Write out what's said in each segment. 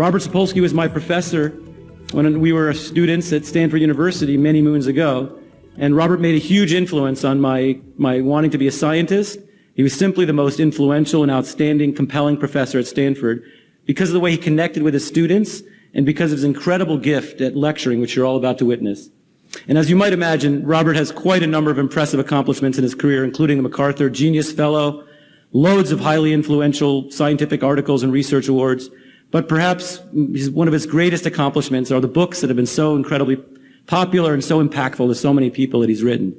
Robert Sapolsky was my professor when we were students at Stanford University many moons ago, and Robert made a huge influence on my wanting to be a scientist. He was simply the most influential and outstanding, compelling professor at Stanford because of the way he connected with his students and because of his incredible gift at lecturing, which you're all about to witness. And as you might imagine, Robert has quite a number of impressive accomplishments in his career, including the MacArthur Genius Fellow, loads of highly influential scientific articles and research awards. But perhaps one of his greatest accomplishments are the books that have been so incredibly popular and so impactful to so many people that he's written.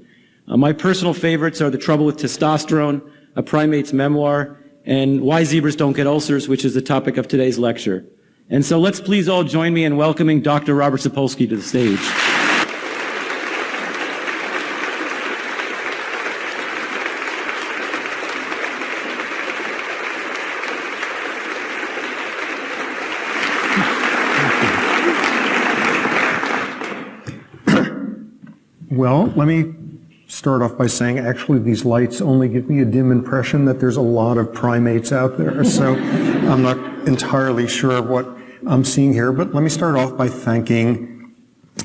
My personal favorites are The Trouble with Testosterone, A Primate's Memoir, and Why Zebras Don't Get Ulcers, which is the topic of today's lecture. And so let's please all join me in welcoming Dr. Robert Sapolsky to the stage. Well, let me start off by saying actually these lights only give me a dim impression that there's a lot of primates out there, so I'm not entirely sure of what I'm seeing here, but let me start off by thanking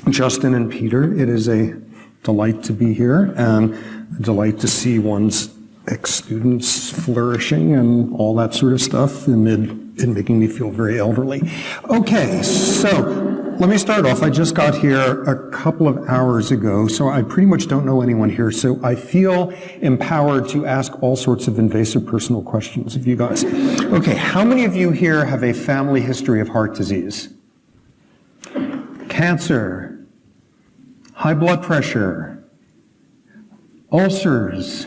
Justin and Peter. It is a delight to be here and a delight to see one's ex-students flourishing and all that sort of stuff amid it making me feel very elderly. Okay, so let me start off. I just got here a couple of hours ago, so I pretty much don't know anyone here, so I feel empowered to ask all sorts of invasive personal questions of you guys. Okay, how many of you here have a family history of heart disease? Cancer, high blood pressure, ulcers,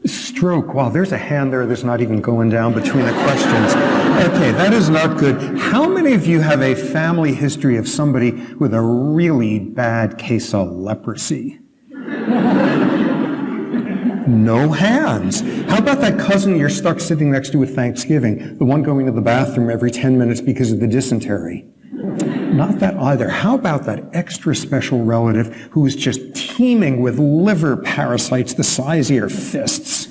stroke. Wow, there's a hand there that's not even going down between the questions. Okay, that is not good. How many of you have a family history of somebody with a really bad case of leprosy? No hands. How about that cousin you're stuck sitting next to at Thanksgiving, the one going to the bathroom every 10 minutes because of the dysentery? Not that either. How about that extra special relative who is just teeming with liver parasites the size of your fists?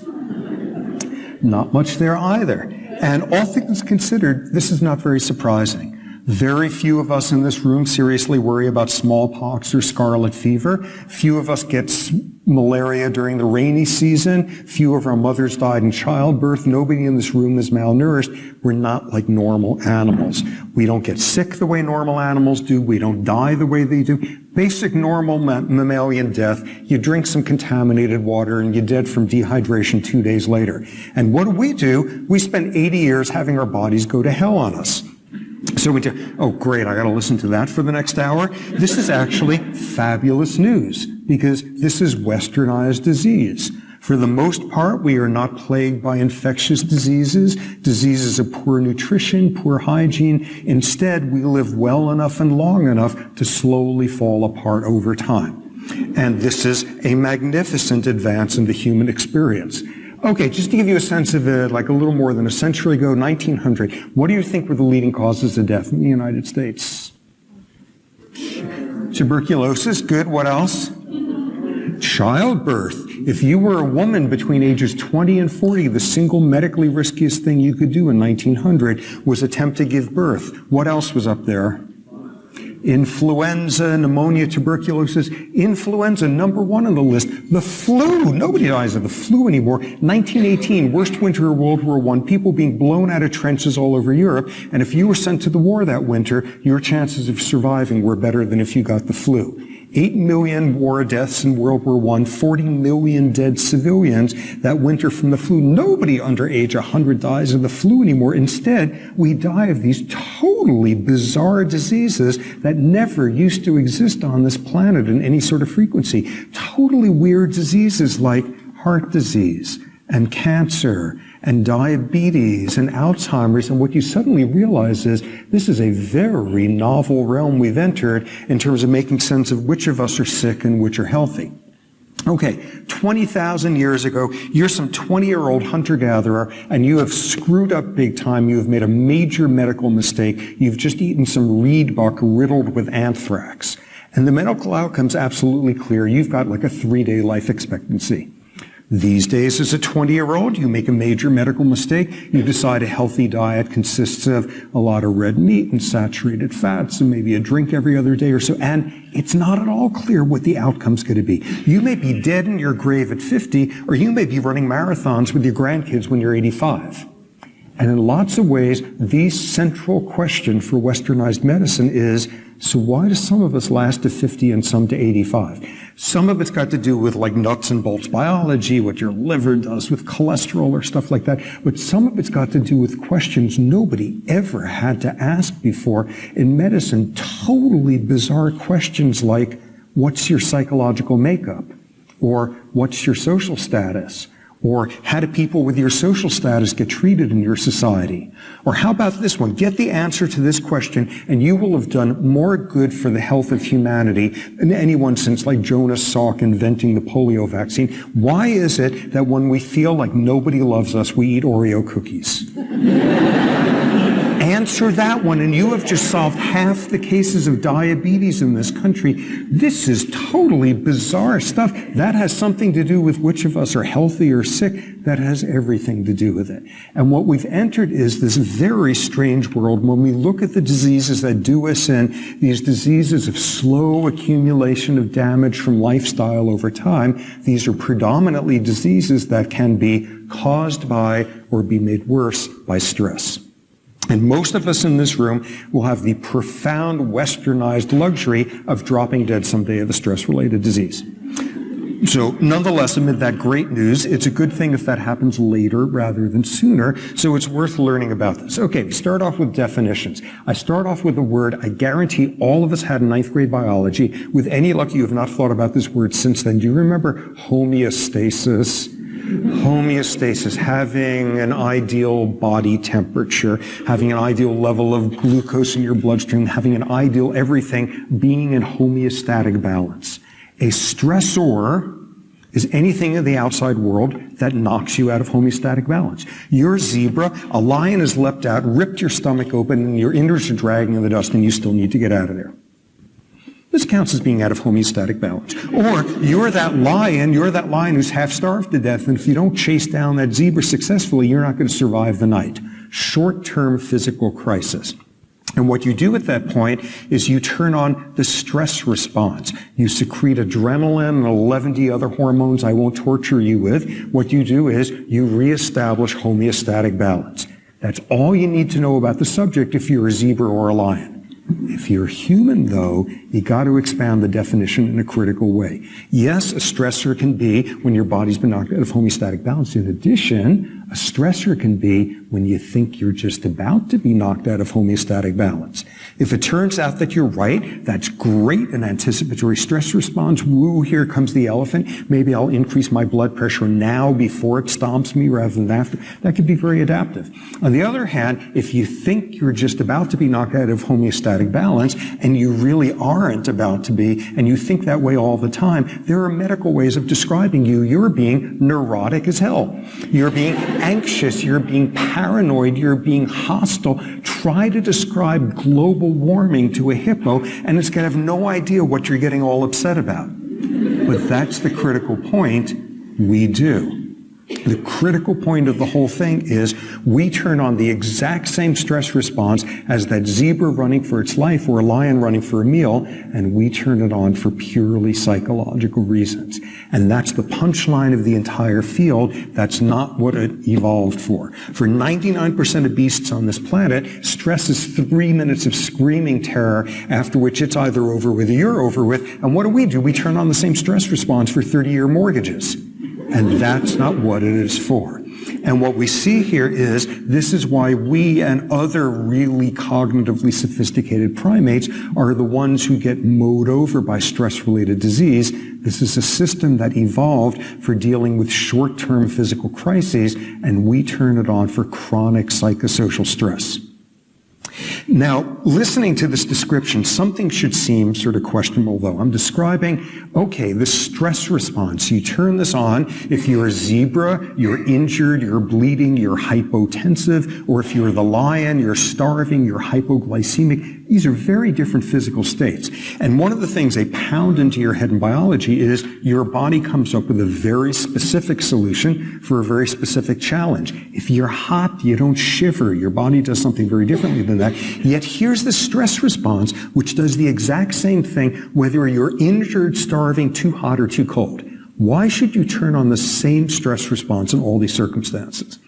Not much there either. And all things considered, this is not very surprising. Very few of us in this room seriously worry about smallpox or scarlet fever. Few of us get malaria during the rainy season. Few of our mothers died in childbirth. Nobody in this room is malnourished. We're not like normal animals. We don't get sick the way normal animals do. We don't die the way they do. Basic normal mammalian death. You drink some contaminated water and you're dead from dehydration 2 days later. And what do? We spend 80 years having our bodies go to hell on us. So we do, oh great, I gotta listen to that for the next hour. This is actually fabulous news because this is westernized disease. For the most part, we are not plagued by infectious diseases, diseases of poor nutrition, poor hygiene. Instead, we live well enough and long enough to slowly fall apart over time. And this is a magnificent advance in the human experience. Okay, just to give you a sense of it, like a little more than a century ago, 1900, what do you think were the leading causes of death in the United States? Tuberculosis, good. What else? Childbirth. If you were a woman between ages 20 and 40, the single medically riskiest thing you could do in 1900 was attempt to give birth. What else was up there? Influenza, pneumonia, tuberculosis. Influenza, number one on the list. The flu. Nobody dies of the flu anymore. 1918, worst winter of World War I, people being blown out of trenches all over Europe. And if you were sent to the war that winter, your chances of surviving were better than if you got the flu. 8 million war deaths in World War I, 40 million dead civilians that winter from the flu. Nobody under age 100 dies of the flu anymore. Instead, we die of these totally bizarre diseases that never used to exist on this planet in any sort of frequency. Totally weird diseases like heart disease and cancer and diabetes and Alzheimer's, and what you suddenly realize is this is a very novel realm we've entered in terms of making sense of which of us are sick and which are healthy. Okay, 20,000 years ago, you're some 20-year-old hunter-gatherer, and you have screwed up big time. You have made a major medical mistake. You've just eaten some reed buck riddled with anthrax. And the medical outcome's absolutely clear. You've got like a 3-day life expectancy. These days, as a 20-year-old, you make a major medical mistake. You decide a healthy diet consists of a lot of red meat and saturated fats and maybe a drink every other day or so. And it's not at all clear what the outcome's going to be. You may be dead in your grave at 50, or you may be running marathons with your grandkids when you're 85. And in lots of ways, the central question for westernized medicine is, so why do some of us last to 50 and some to 85? Some of it's got to do with like nuts and bolts biology, what your liver does with cholesterol or stuff like that. But some of it's got to do with questions nobody ever had to ask before in medicine. Totally bizarre questions like, what's your psychological makeup? Or what's your social status? Or how do people with your social status get treated in your society? Or how about this one? Get the answer to this question and you will have done more good for the health of humanity than anyone since like Jonas Salk inventing the polio vaccine. Why is it that when we feel like nobody loves us, we eat Oreo cookies? Answer that one and you have just solved half the cases of diabetes in this country. This is totally bizarre stuff. That has something to do with which of us are healthy or sick. That has everything to do with it. And what we've entered is this very strange world when we look at the diseases that do us in, these diseases of slow accumulation of damage from lifestyle over time. These are predominantly diseases that can be caused by or be made worse by stress. And most of us in this room will have the profound westernized luxury of dropping dead someday of a stress-related disease. So nonetheless, amid that great news, it's a good thing if that happens later rather than sooner, so it's worth learning about this. Okay, we start off with definitions. I start off with a word I guarantee all of us had in 9th grade biology. With any luck, you have not thought about this word since then. Do you remember homeostasis? Homeostasis, having an ideal body temperature, having an ideal level of glucose in your bloodstream, having an ideal everything, being in homeostatic balance. A stressor is anything in the outside world that knocks you out of homeostatic balance. You're a zebra, a lion has leapt out, ripped your stomach open, and your innards are dragging in the dust, and you still need to get out of there. This counts as being out of homeostatic balance. Or you're that lion who's half starved to death, and if you don't chase down that zebra successfully, you're not going to survive the night. Short-term physical crisis. And what you do at that point is you turn on the stress response. You secrete adrenaline and 11 other hormones I won't torture you with. What you do is you reestablish homeostatic balance. That's all you need to know about the subject if you're a zebra or a lion. If you're human, though, you got to expand the definition in a critical way. Yes, a stressor can be when your body's been knocked out of homeostatic balance. In addition, a stressor can be when you think you're just about to be knocked out of homeostatic balance. If it turns out that you're right, that's great, an anticipatory stress response. Woo, here comes the elephant. Maybe I'll increase my blood pressure now before it stomps me rather than after. That could be very adaptive. On the other hand, if you think you're just about to be knocked out of homeostatic balance and you really aren't about to be, and you think that way all the time, there are medical ways of describing you. You're being neurotic as hell. You're being anxious. You're being paranoid. You're being hostile. Try to describe global warming to a hippo, and it's going to have no idea what you're getting all upset about. But that's the critical point. We do. The critical point of the whole thing is we turn on the exact same stress response as that zebra running for its life or a lion running for a meal, and we turn it on for purely psychological reasons. And that's the punchline of the entire field. That's not what it evolved for. For 99% of beasts on this planet, stress is 3 minutes of screaming terror, after which it's either over with or you're over with. And what do? We turn on the same stress response for 30-year mortgages. And that's not what it is for. And what we see here is this is why we and other really cognitively sophisticated primates are the ones who get mowed over by stress-related disease. This is a system that evolved for dealing with short-term physical crises, and we turn it on for chronic psychosocial stress. Now, listening to this description, something should seem sort of questionable, though. I'm describing, okay, the stress response. You turn this on. If you're a zebra, you're injured, you're bleeding, you're hypotensive, or if you're the lion, you're starving, you're hypoglycemic. These are very different physical states. And one of the things they pound into your head in biology is your body comes up with a very specific solution for a very specific challenge. If you're hot, you don't shiver. Your body does something very differently than that. Yet here's the stress response, which does the exact same thing whether you're injured, starving, too hot, or too cold. Why should you turn on the same stress response in all these circumstances?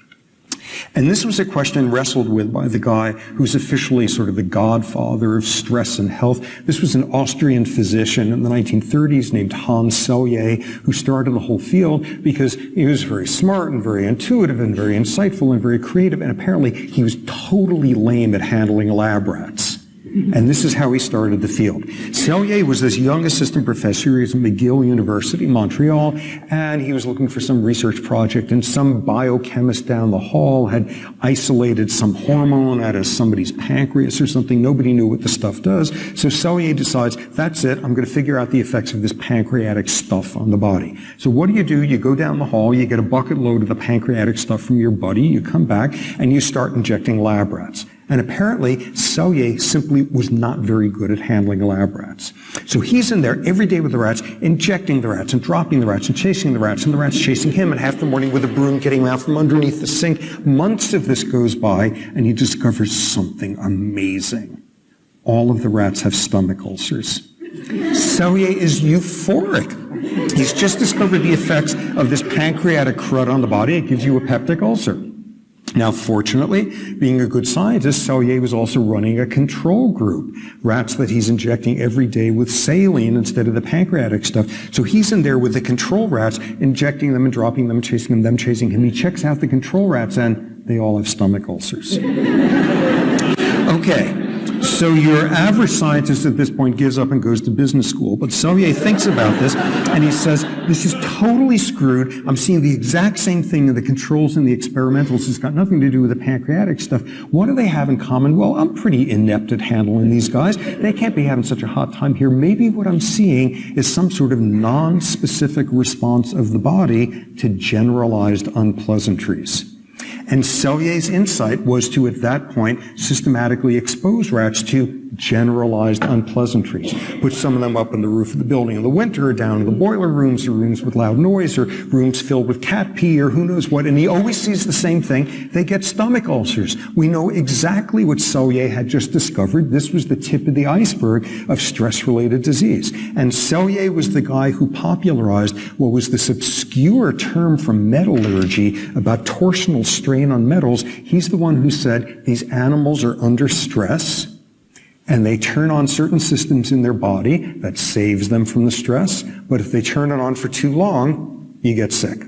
And this was a question wrestled with by the guy who's officially sort of the godfather of stress and health. This was an Austrian physician in the 1930s named Hans Selye, who started the whole field because he was very smart and very intuitive and very insightful and very creative, and apparently he was totally lame at handling lab rats. And this is how he started the field. Selye was this young assistant professor. He was at McGill University, Montreal, and he was looking for some research project, and some biochemist down the hall had isolated some hormone out of somebody's pancreas or something. Nobody knew what the stuff does. So Selye decides, that's it, I'm going to figure out the effects of this pancreatic stuff on the body. So what do? You go down the hall, you get a bucket load of the pancreatic stuff from your buddy, you come back, and you start injecting lab rats. And apparently, Selye simply was not very good at handling lab rats. So he's in there every day with the rats, injecting the rats and dropping the rats and chasing the rats, and the rats chasing him, and half the morning with a broom getting him out from underneath the sink. Months of this goes by, and he discovers something amazing. All of the rats have stomach ulcers. Selye is euphoric. He's just discovered the effects of this pancreatic crud on the body. It gives you a peptic ulcer. Now, fortunately, being a good scientist, Selye was also running a control group, rats that he's injecting every day with saline instead of the pancreatic stuff. So he's in there with the control rats, injecting them and dropping them, chasing them chasing him. He checks out the control rats, and they all have stomach ulcers. Okay. So your average scientist at this point gives up and goes to business school, but Selye thinks about this, and he says, this is totally screwed. I'm seeing the exact same thing in the controls and the experimentals. It's got nothing to do with the pancreatic stuff. What do they have in common? Well, I'm pretty inept at handling these guys. They can't be having such a hot time here. Maybe what I'm seeing is some sort of non-specific response of the body to generalized unpleasantries. And Selye's insight was to, at that point, systematically expose rats to generalized unpleasantries. Put some of them up on the roof of the building in the winter, or down in the boiler rooms, or rooms with loud noise, or rooms filled with cat pee, or who knows what. And he always sees the same thing. They get stomach ulcers. We know exactly what Selye had just discovered. This was the tip of the iceberg of stress-related disease. And Selye was the guy who popularized what was this obscure term from metallurgy about torsional strain on metals. He's the one who said these animals are under stress, and they turn on certain systems in their body that saves them from the stress, but if they turn it on for too long, you get sick.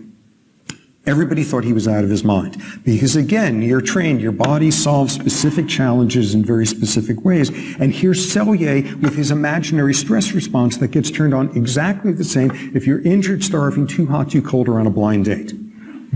Everybody thought he was out of his mind because, again, you're trained, your body solves specific challenges in very specific ways, and here's Selye with his imaginary stress response that gets turned on exactly the same if you're injured, starving, too hot, too cold, or on a blind date.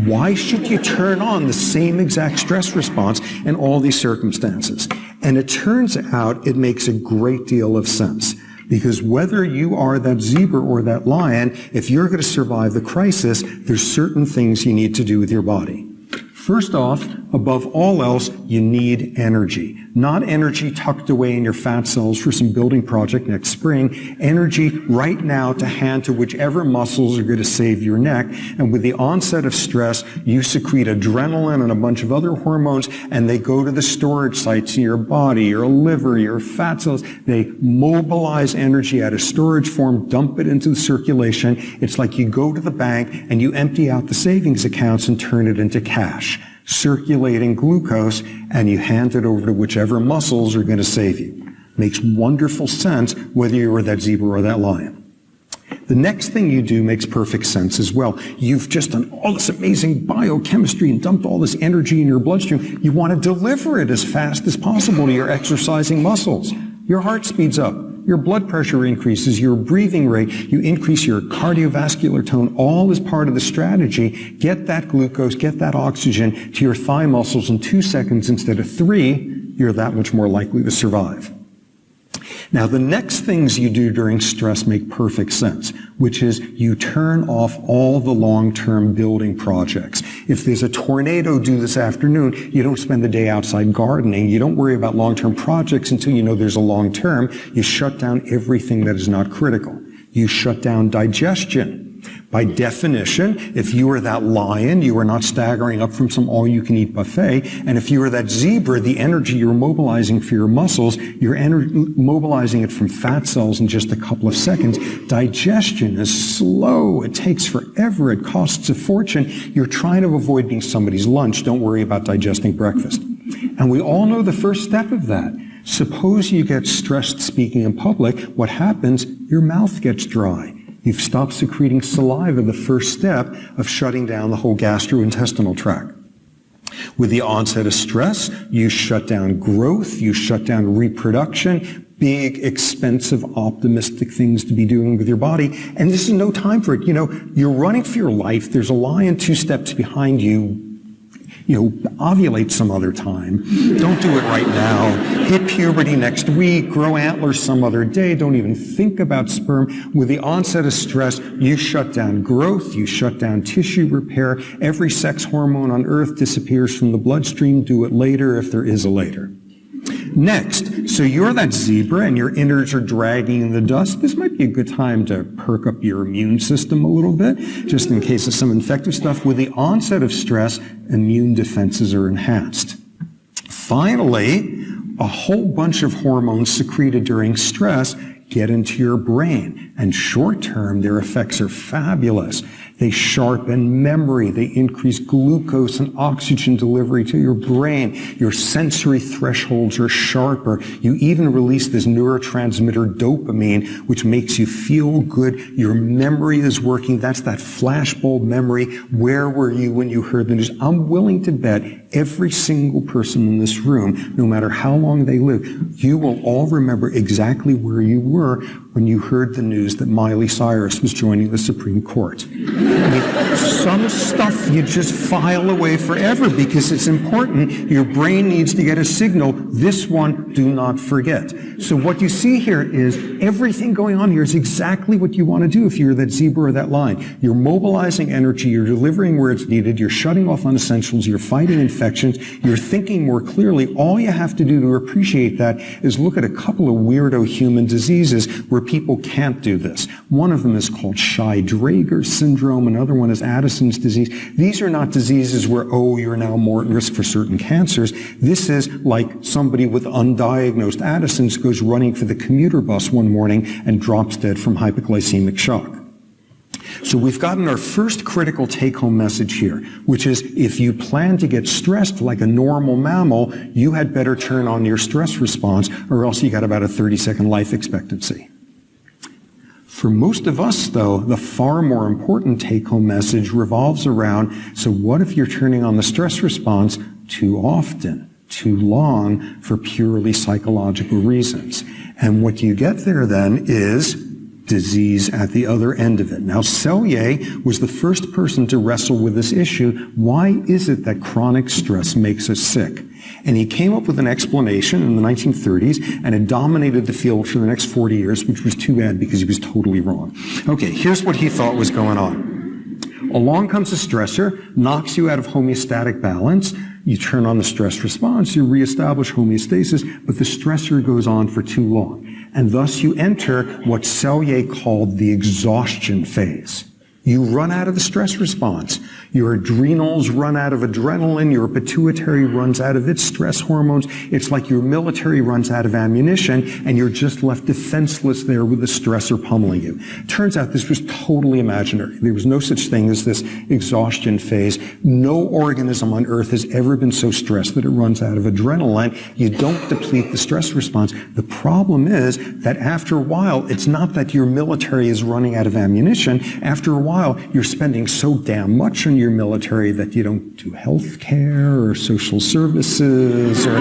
Why should you turn on the same exact stress response in all these circumstances? And it turns out it makes a great deal of sense. Because whether you are that zebra or that lion, if you're going to survive the crisis, there's certain things you need to do with your body. First off, above all else, you need energy. Not energy tucked away in your fat cells for some building project next spring. Energy right now to hand to whichever muscles are going to save your neck. And with the onset of stress, you secrete adrenaline and a bunch of other hormones, and they go to the storage sites in your body, your liver, your fat cells. They mobilize energy out of storage form, dump it into the circulation. It's like you go to the bank and you empty out the savings accounts and turn it into cash, circulating glucose, and you hand it over to whichever muscles are going to save you. Makes wonderful sense whether you were that zebra or that lion. The next thing you do makes perfect sense as well. You've just done all this amazing biochemistry and dumped all this energy in your bloodstream. You want to deliver it as fast as possible to your exercising muscles. Your heart speeds up. Your blood pressure increases, your breathing rate, you increase your cardiovascular tone, all is part of the strategy. Get that glucose, get that oxygen to your thigh muscles in 2 seconds instead of 3, you're that much more likely to survive. Now, the next things you do during stress make perfect sense, which is you turn off all the long-term building projects. If there's a tornado due this afternoon, you don't spend the day outside gardening. You don't worry about long-term projects until you know there's a long-term. You shut down everything that is not critical. You shut down digestion. By definition, if you are that lion, you are not staggering up from some all-you-can-eat buffet. And if you are that zebra, the energy you're mobilizing for your muscles, you're mobilizing it from fat cells in just a couple of seconds. Digestion is slow. It takes forever. It costs a fortune. You're trying to avoid being somebody's lunch. Don't worry about digesting breakfast. And we all know the first step of that. Suppose you get stressed speaking in public. What happens? Your mouth gets dry. You've stopped secreting saliva, the first step of shutting down the whole gastrointestinal tract. With the onset of stress, you shut down growth, you shut down reproduction, big, expensive, optimistic things to be doing with your body, and this is no time for it. You know, you're running for your life, there's a lion 2 steps behind you. Ovulate some other time. Don't do it right now. Hit puberty next week. Grow antlers some other day. Don't even think about sperm. With the onset of stress, you shut down growth. You shut down tissue repair. Every sex hormone on earth disappears from the bloodstream. Do it later if there is a later. Next, so you're that zebra and your innards are dragging in the dust. This might be a good time to perk up your immune system a little bit, just in case of some infective stuff. With the onset of stress, immune defenses are enhanced. Finally, a whole bunch of hormones secreted during stress get into your brain, and short term, their effects are fabulous. They sharpen memory. They increase glucose and oxygen delivery to your brain. Your sensory thresholds are sharper. You even release this neurotransmitter dopamine, which makes you feel good. Your memory is working. That's that flashbulb memory. Where were you when you heard the news? I'm willing to bet every single person in this room, no matter how long they live, you will all remember exactly where you were when you heard the news that Miley Cyrus was joining the Supreme Court. I mean, some stuff you just file away forever because it's important. Your brain needs to get a signal. This one, do not forget. So what you see here is everything going on here is exactly what you want to do if you're that zebra or that lion. You're mobilizing energy. You're delivering where it's needed. You're shutting off unessentials. You're fighting infections. You're thinking more clearly. All you have to do to appreciate that is look at a couple of weirdo human diseases where people can't do this. One of them is called Shy-Drager syndrome. Another one is Addison's disease. These are not diseases where, oh, you're now more at risk for certain cancers. This is like somebody with undiagnosed Addison's goes running for the commuter bus one morning and drops dead from hypoglycemic shock. So we've gotten our first critical take-home message here, which is if you plan to get stressed like a normal mammal, you had better turn on your stress response or else you got about a 30-second life expectancy. For most of us, though, the far more important take-home message revolves around, so what if you're turning on the stress response too often, too long, for purely psychological reasons? And what you get there then is disease at the other end of it. Now, Selye was the first person to wrestle with this issue. Why is it that chronic stress makes us sick? And he came up with an explanation in the 1930s, and it dominated the field for the next 40 years, which was too bad because he was totally wrong. Okay, here's what he thought was going on. Along comes a stressor, knocks you out of homeostatic balance. You turn on the stress response, you reestablish homeostasis, but the stressor goes on for too long. And thus you enter what Selye called the exhaustion phase. You run out of the stress response. Your adrenals run out of adrenaline. Your pituitary runs out of its stress hormones. It's like your military runs out of ammunition, and you're just left defenseless there with the stressor pummeling you. Turns out this was totally imaginary. There was no such thing as this exhaustion phase. No organism on Earth has ever been so stressed that it runs out of adrenaline. You don't deplete the stress response. The problem is that after a while, it's not that your military is running out of ammunition. After a while, while, you're spending so damn much on your military that you don't do health care or social services or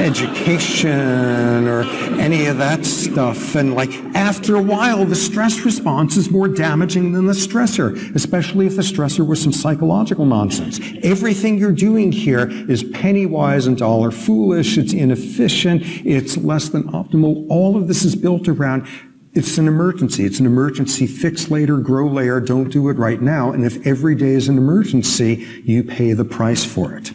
education or any of that stuff. And like after a while, the stress response is more damaging than the stressor, especially if the stressor was some psychological nonsense. Everything you're doing here is penny wise and dollar foolish. It's inefficient. It's less than optimal. All of this is built around it's an emergency. It's an emergency. Fix later, grow later. Don't do it right now. And if every day is an emergency, you pay the price for it.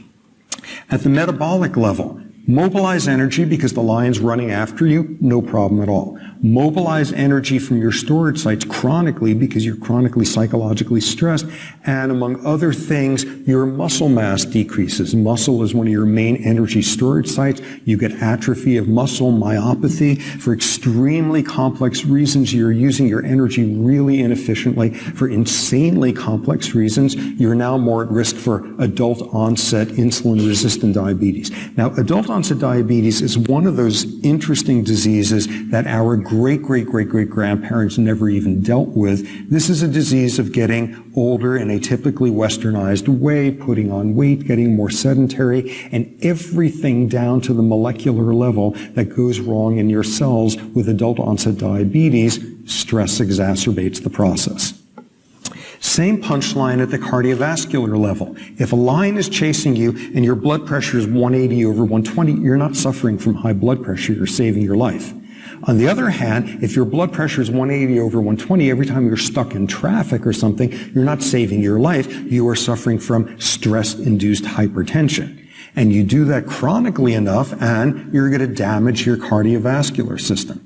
At the metabolic level, mobilize energy because the lion's running after you, no problem at all. Mobilize energy from your storage sites chronically because you're chronically psychologically stressed. And among other things, your muscle mass decreases. Muscle is one of your main energy storage sites. You get atrophy of muscle, myopathy. For extremely complex reasons, you're using your energy really inefficiently. For insanely complex reasons, you're now more at risk for adult onset insulin-resistant diabetes. Now, adult onset diabetes is one of those interesting diseases that our great-great-great-great-grandparents never even dealt with. This is a disease of getting older in a typically westernized way, putting on weight, getting more sedentary, and everything down to the molecular level that goes wrong in your cells with adult onset diabetes. Stress exacerbates the process. Same punchline at the cardiovascular level. If a lion is chasing you and your blood pressure is 180 over 120, you're not suffering from high blood pressure, you're saving your life. On the other hand, if your blood pressure is 180 over 120, every time you're stuck in traffic or something, you're not saving your life, you are suffering from stress-induced hypertension. And you do that chronically enough, and you're going to damage your cardiovascular system.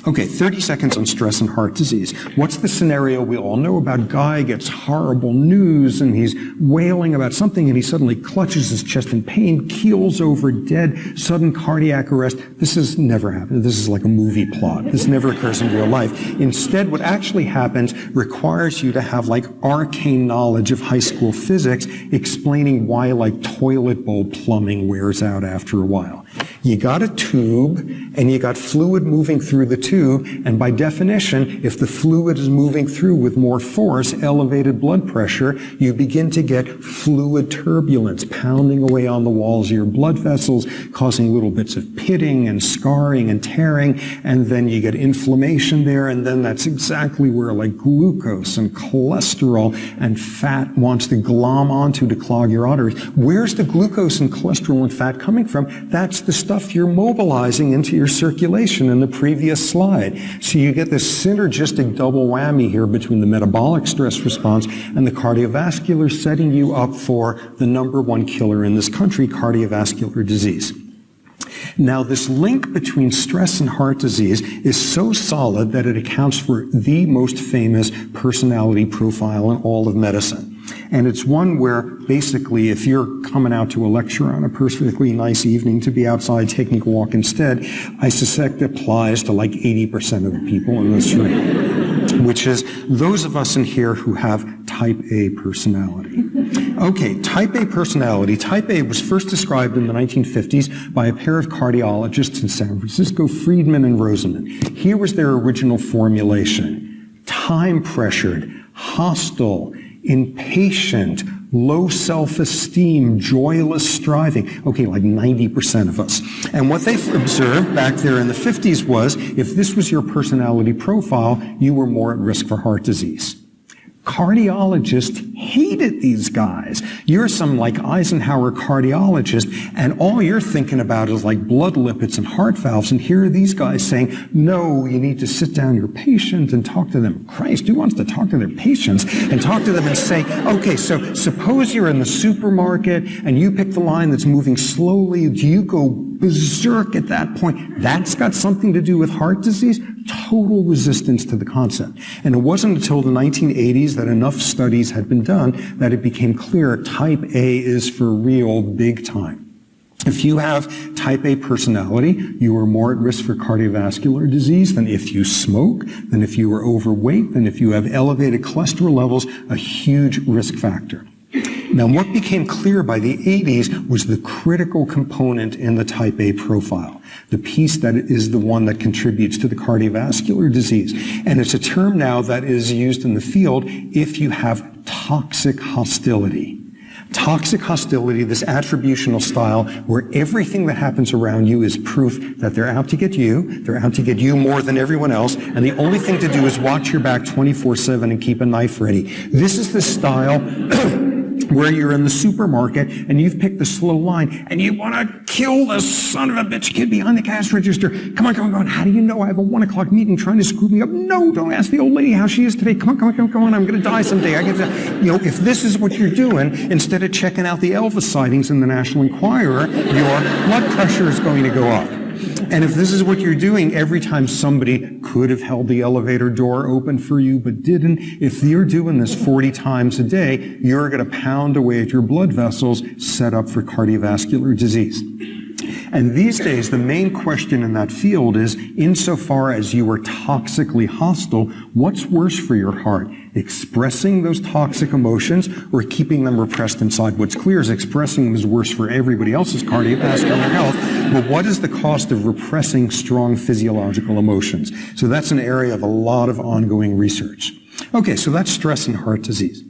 Okay, 30 seconds on stress and heart disease. What's the scenario we all know about? Guy gets horrible news and he's wailing about something and he suddenly clutches his chest in pain, keels over dead, sudden cardiac arrest. This has never happened. This is like a movie plot. This never occurs in real life. Instead, what actually happens requires you to have like arcane knowledge of high school physics explaining why like toilet bowl plumbing wears out after a while. You got a tube and you got fluid moving through the tube, and by definition, if the fluid is moving through with more force, elevated blood pressure, you begin to get fluid turbulence pounding away on the walls of your blood vessels, causing little bits of pitting and scarring and tearing, and then you get inflammation there, and then that's exactly where like glucose and cholesterol and fat wants to glom onto to clog your arteries. Where's the glucose and cholesterol and fat coming from? That's the stuff you're mobilizing into your circulation in the previous slide. So you get this synergistic double whammy here between the metabolic stress response and the cardiovascular, setting you up for the #1 killer in this country, cardiovascular disease. Now, this link between stress and heart disease is so solid that it accounts for the most famous personality profile in all of medicine. And it's one where basically if you're coming out to a lecture on a perfectly nice evening to be outside taking a walk instead, I suspect it applies to like 80% of the people in this room, which is those of us in here who have type A personality. Okay, type A personality. Type A was first described in the 1950s by a pair of cardiologists in San Francisco, Friedman and Rosenman. Here was their original formulation: time-pressured, hostile, impatient, low self-esteem, joyless striving. Okay, like 90% of us. And what they observed back there in the 50s was if this was your personality profile, you were more at risk for heart disease. Cardiologists hated these guys. You're some like Eisenhower cardiologist, and all you're thinking about is like blood lipids and heart valves, and here are these guys saying, no, you need to sit down your patient and talk to them. Christ, who wants to talk to their patients and talk to them and say, okay, so suppose you're in the supermarket and you pick the line that's moving slowly. Do you go berserk at that point? That's got something to do with heart disease? Total resistance to the concept. And it wasn't until the 1980s that enough studies had been done that it became clear type A is for real big time. If you have type A personality, you are more at risk for cardiovascular disease than if you smoke, than if you are overweight, than if you have elevated cholesterol levels, a huge risk factor. Now, what became clear by the 80s was the critical component in the type A profile, the piece that is the one that contributes to the cardiovascular disease. And it's a term now that is used in the field if you have toxic hostility. Toxic hostility, this attributional style where everything that happens around you is proof that they're out to get you more than everyone else, and the only thing to do is watch your back 24/7 and keep a knife ready. This is the style where you're in the supermarket and you've picked the slow line and you want to kill the son of a bitch kid behind the cash register. Come on. How do you know I have a 1 o'clock meeting trying to screw me up? No, don't ask the old lady how she is today. Come on. I'm going to die someday. If this is what you're doing, instead of checking out the Elvis sightings in the National Enquirer, your blood pressure is going to go up. And if this is what you're doing every time somebody could have held the elevator door open for you but didn't, if you're doing this 40 times a day, you're going to pound away at your blood vessels set up for cardiovascular disease. And these days, the main question in that field is, insofar as you are toxically hostile, what's worse for your heart? Expressing those toxic emotions or keeping them repressed inside? What's clear is expressing them is worse for everybody else's cardiovascular health, but what is the cost of repressing strong physiological emotions? So that's an area of a lot of ongoing research. Okay, so that's stress and heart disease.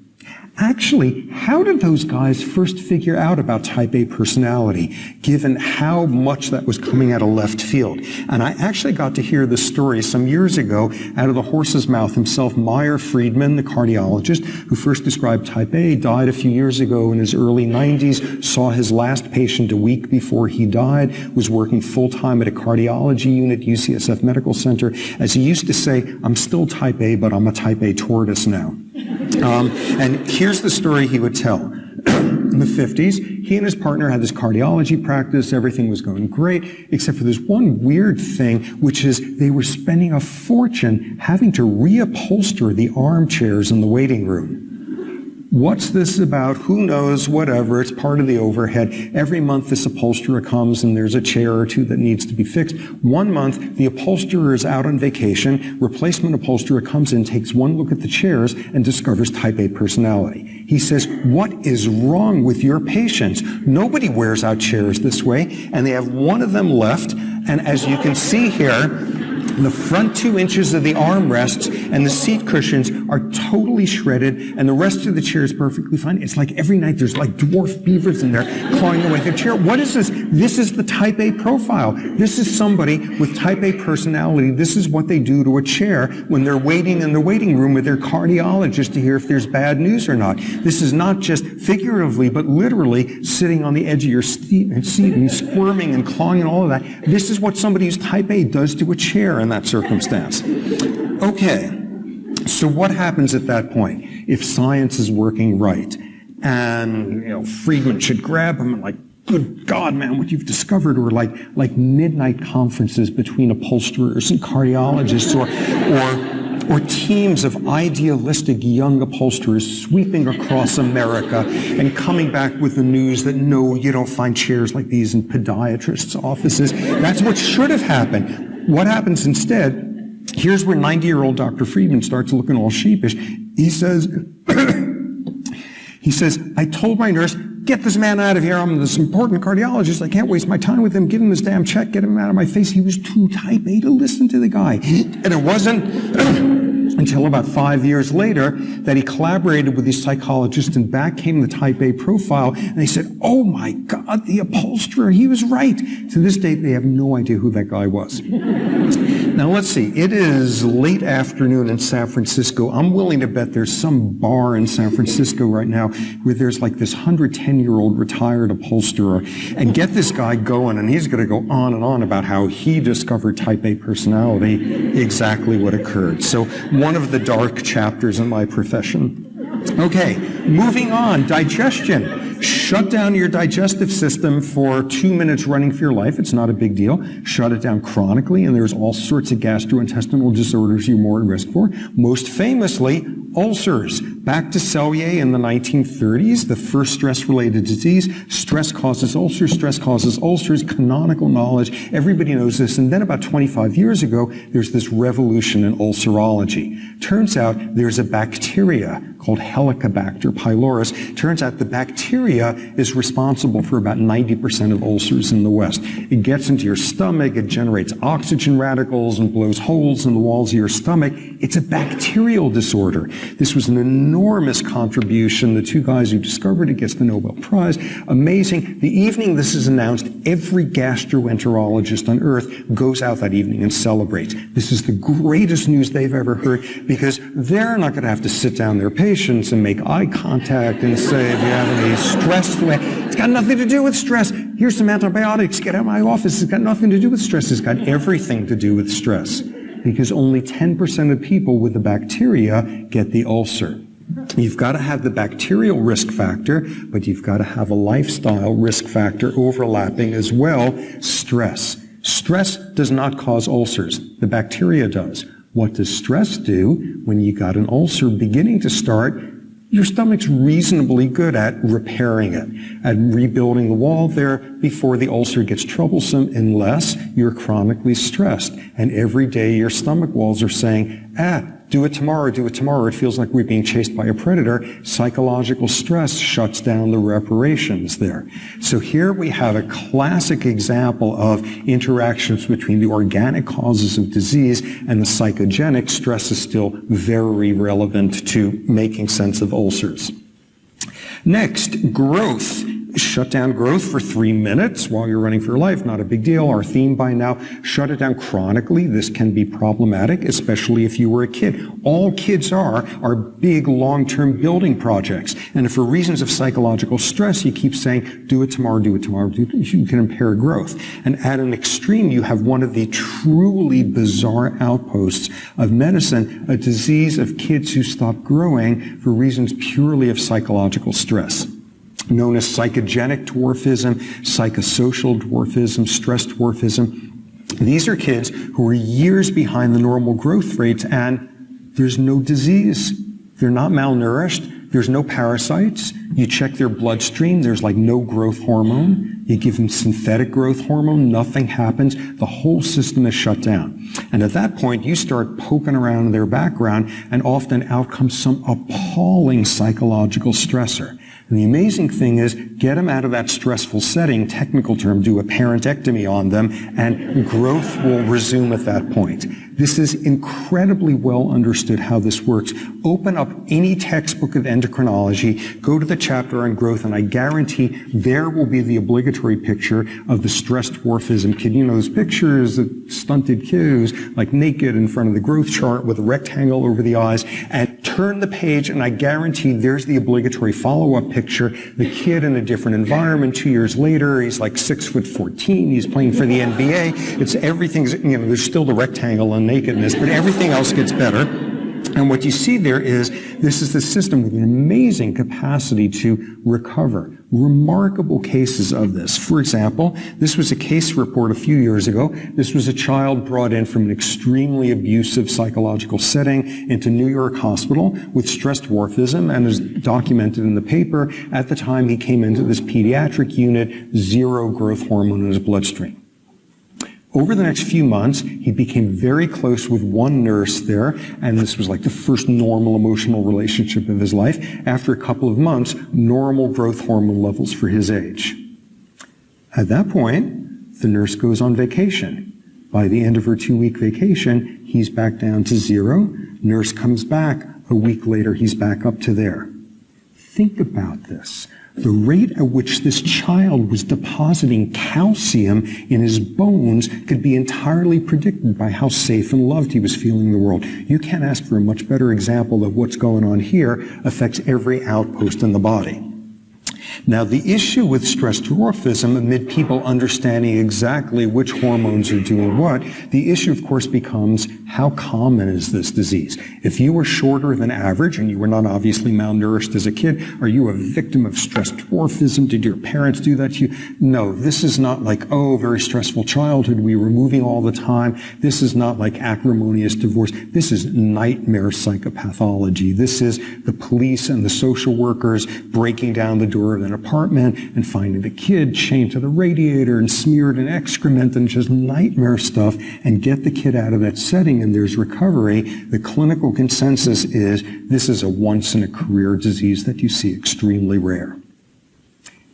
Actually, how did those guys first figure out about type A personality, given how much that was coming out of left field? And I actually got to hear this story some years ago out of the horse's mouth himself. Meyer Friedman, the cardiologist who first described type A, died a few years ago in his early 90s, saw his last patient a week before he died, was working full-time at a cardiology unit, UCSF Medical Center. As he used to say, I'm still type A, but I'm a type A tortoise now. And here's the story he would tell. In the 50s, he and his partner had this cardiology practice. Everything was going great, except for this one weird thing, which is they were spending a fortune having to reupholster the armchairs in the waiting room. What's this about? Who knows? Whatever. It's part of the overhead. Every month this upholsterer comes and there's a chair or two that needs to be fixed. 1 month, the upholsterer is out on vacation. Replacement upholsterer comes in, takes one look at the chairs, and discovers type A personality. He says, what is wrong with your patients? Nobody wears out chairs this way, and they have one of them left. And as you can see here, the front 2 inches of the armrests and the seat cushions are totally shredded, and the rest of the chair is perfectly fine. It's like every night there's like dwarf beavers in there clawing away at the chair. What is this? This is the type A profile. This is somebody with type A personality. This is what they do to a chair when they're waiting in the waiting room with their cardiologist to hear if there's bad news or not. This is not just figuratively, but literally sitting on the edge of your seat and squirming and clawing and all of that. This is what somebody who's type A does to a chair in that circumstance. Okay, so what happens at that point if science is working right? And Friedman should grab him and like, good God, man, what you've discovered, or like midnight conferences between upholsterers and cardiologists, or teams of idealistic young upholsterers sweeping across America and coming back with the news that no, you don't find chairs like these in podiatrists' offices. That's what should have happened. What happens instead, here's where 90-year-old Dr. Friedman starts looking all sheepish. He says, I told my nurse, get this man out of here. I'm this important cardiologist. I can't waste my time with him. Give him this damn check. Get him out of my face. He was too type A to listen to the guy. And it wasn't until about 5 years later that he collaborated with these psychologists, and back came the type A profile, and they said, oh my God, the upholsterer, he was right. To this day, they have no idea who that guy was. Now let's see, it is late afternoon in San Francisco. I'm willing to bet there's some bar in San Francisco right now where there's like this 110-year-old retired upholsterer, and get this guy going, and he's going to go on and on about how he discovered type A personality, exactly what occurred. So one of the dark chapters in my profession. Okay, moving on, digestion. Shut down your digestive system for 2 minutes running for your life. It's not a big deal. Shut it down chronically, and there's all sorts of gastrointestinal disorders you're more at risk for. Most famously, Ulcers. Back to Selye in the 1930s, the first stress-related disease. Stress causes ulcers, canonical knowledge. Everybody knows this. And then about 25 years ago, there's this revolution in ulcerology. Turns out there's a bacteria called Helicobacter pylorus. Turns out the bacteria is responsible for about 90% of ulcers in the West. It gets into your stomach, it generates oxygen radicals and blows holes in the walls of your stomach. It's a bacterial disorder. This was an enormous contribution. The two guys who discovered it gets the Nobel Prize. Amazing. The evening this is announced, every gastroenterologist on earth goes out that evening and celebrates. This is the greatest news they've ever heard because they're not going to have to sit down their patients and make eye contact and say, if you have any stress, it's got nothing to do with stress. Here's some antibiotics. Get out of my office. It's got nothing to do with stress. It's got everything to do with stress because only 10% of people with the bacteria get the ulcer. You've got to have the bacterial risk factor, but you've got to have a lifestyle risk factor overlapping as well, stress. Stress does not cause ulcers. The bacteria does. What does stress do? When you got an ulcer beginning to start, your stomach's reasonably good at repairing it, at rebuilding the wall there before the ulcer gets troublesome unless you're chronically stressed. And every day your stomach walls are saying, do it tomorrow, do it tomorrow. It feels like we're being chased by a predator. Psychological stress shuts down the reparations there. So here we have a classic example of interactions between the organic causes of disease and the psychogenic. Stress is still very relevant to making sense of ulcers. Next, growth. Shut down growth for 3 minutes while you're running for your life. Not a big deal. Our theme by now, shut it down chronically. This can be problematic, especially if you were a kid. All kids are big long-term building projects. And if for reasons of psychological stress, you keep saying, do it tomorrow, do it tomorrow, you can impair growth. And at an extreme, you have one of the truly bizarre outposts of medicine, a disease of kids who stop growing for reasons purely of psychological stress, known as psychogenic dwarfism, psychosocial dwarfism, stress dwarfism. These are kids who are years behind the normal growth rates, and there's no disease. They're not malnourished. There's no parasites. You check their bloodstream. There's like no growth hormone. You give them synthetic growth hormone. Nothing happens. The whole system is shut down. And at that point, you start poking around in their background, and often out comes some appalling psychological stressor. And the amazing thing is, get them out of that stressful setting, technical term, do a parentectomy on them, and growth will resume at that point. This is incredibly well understood how this works. Open up any textbook of endocrinology, go to the chapter on growth, and I guarantee there will be the obligatory picture of the stress dwarfism kid. You know, those pictures of stunted kids, like naked in front of the growth chart with a rectangle over the eyes, and turn the page, and I guarantee there's the obligatory follow-up picture. The kid in a different environment 2 years later, he's like 6'14", he's playing for the NBA. It's everything's, you know, there's still the rectangle and nakedness, but everything else gets better. And what you see there is, this is the system with an amazing capacity to recover. Remarkable cases of this. For example, this was a case report a few years ago. This was a child brought in from an extremely abusive psychological setting into New York Hospital with stress dwarfism, and is documented in the paper. At the time he came into this pediatric unit, 0 growth hormone in his bloodstream. Over the next few months, he became very close with one nurse there, and this was like the first normal emotional relationship of his life. After a couple of months, normal growth hormone levels for his age. At that point, the nurse goes on vacation. By the end of her 2-week vacation, he's back down to 0. Nurse comes back. A week later, he's back up to there. Think about this. The rate at which this child was depositing calcium in his bones could be entirely predicted by how safe and loved he was feeling in the world. You can't ask for a much better example of what's going on here affects every outpost in the body. Now, the issue with stress dwarfism, amid people understanding exactly which hormones are doing what, the issue, of course, becomes how common is this disease? If you were shorter than average and you were not obviously malnourished as a kid, are you a victim of stress dwarfism? Did your parents do that to you? No, this is not like, oh, very stressful childhood, we were moving all the time. This is not like acrimonious divorce. This is nightmare psychopathology. This is the police and the social workers breaking down the door of an apartment and finding the kid chained to the radiator and smeared in excrement and just nightmare stuff, and get the kid out of that setting, and there's recovery. The clinical consensus is this is a once-in-a-career disease that you see extremely rare.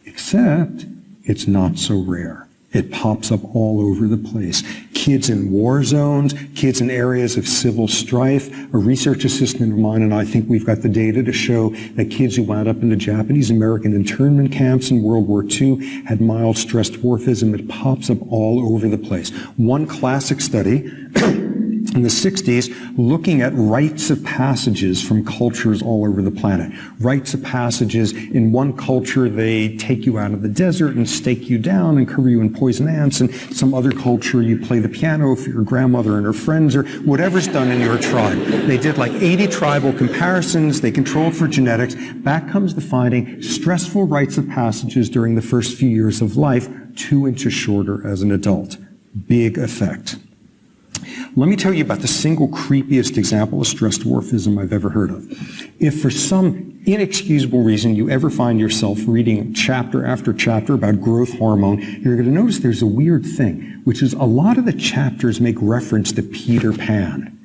Except it's not so rare. It pops up all over the place. Kids in war zones, kids in areas of civil strife. A research assistant of mine and I think we've got the data to show that kids who wound up in the Japanese-American internment camps in World War II had mild stress dwarfism. It pops up all over the place. One classic study in the 60s, looking at rites of passages from cultures all over the planet. Rites of passages, in one culture, they take you out of the desert and stake you down and cover you in poison ants. In some other culture, you play the piano for your grandmother and her friends, or whatever's done in your tribe. They did like 80 tribal comparisons. They controlled for genetics. Back comes the finding, stressful rites of passages during the first few years of life, 2 inches shorter as an adult. Big effect. Let me tell you about the single creepiest example of stress dwarfism I've ever heard of. If for some inexcusable reason you ever find yourself reading chapter after chapter about growth hormone, you're going to notice there's a weird thing, which is a lot of the chapters make reference to Peter Pan.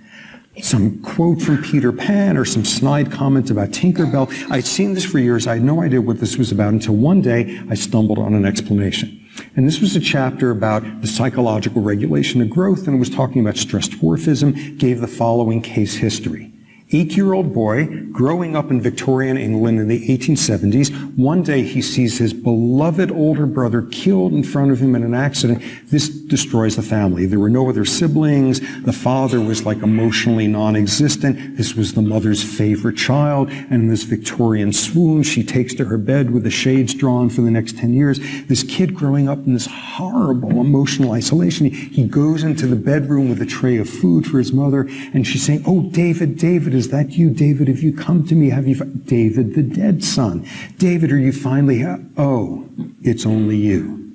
Some quote from Peter Pan or some snide comment about Tinkerbell. I'd seen this for years. I had no idea what this was about until one day I stumbled on an explanation. And this was a chapter about the psychological regulation of growth, and it was talking about stress dwarfism, gave the following case history. 8-year-old boy growing up in Victorian England in the 1870s. One day he sees his beloved older brother killed in front of him in an accident. This destroys the family. There were no other siblings. The father was like emotionally non-existent. This was the mother's favorite child. And in this Victorian swoon, she takes to her bed with the shades drawn for the next 10 years. This kid growing up in this horrible emotional isolation, he goes into the bedroom with a tray of food for his mother, and she's saying, "Oh, David, David, is that you? David, have you come to me? Have you, David, the dead son? David, are you finally, oh, it's only you."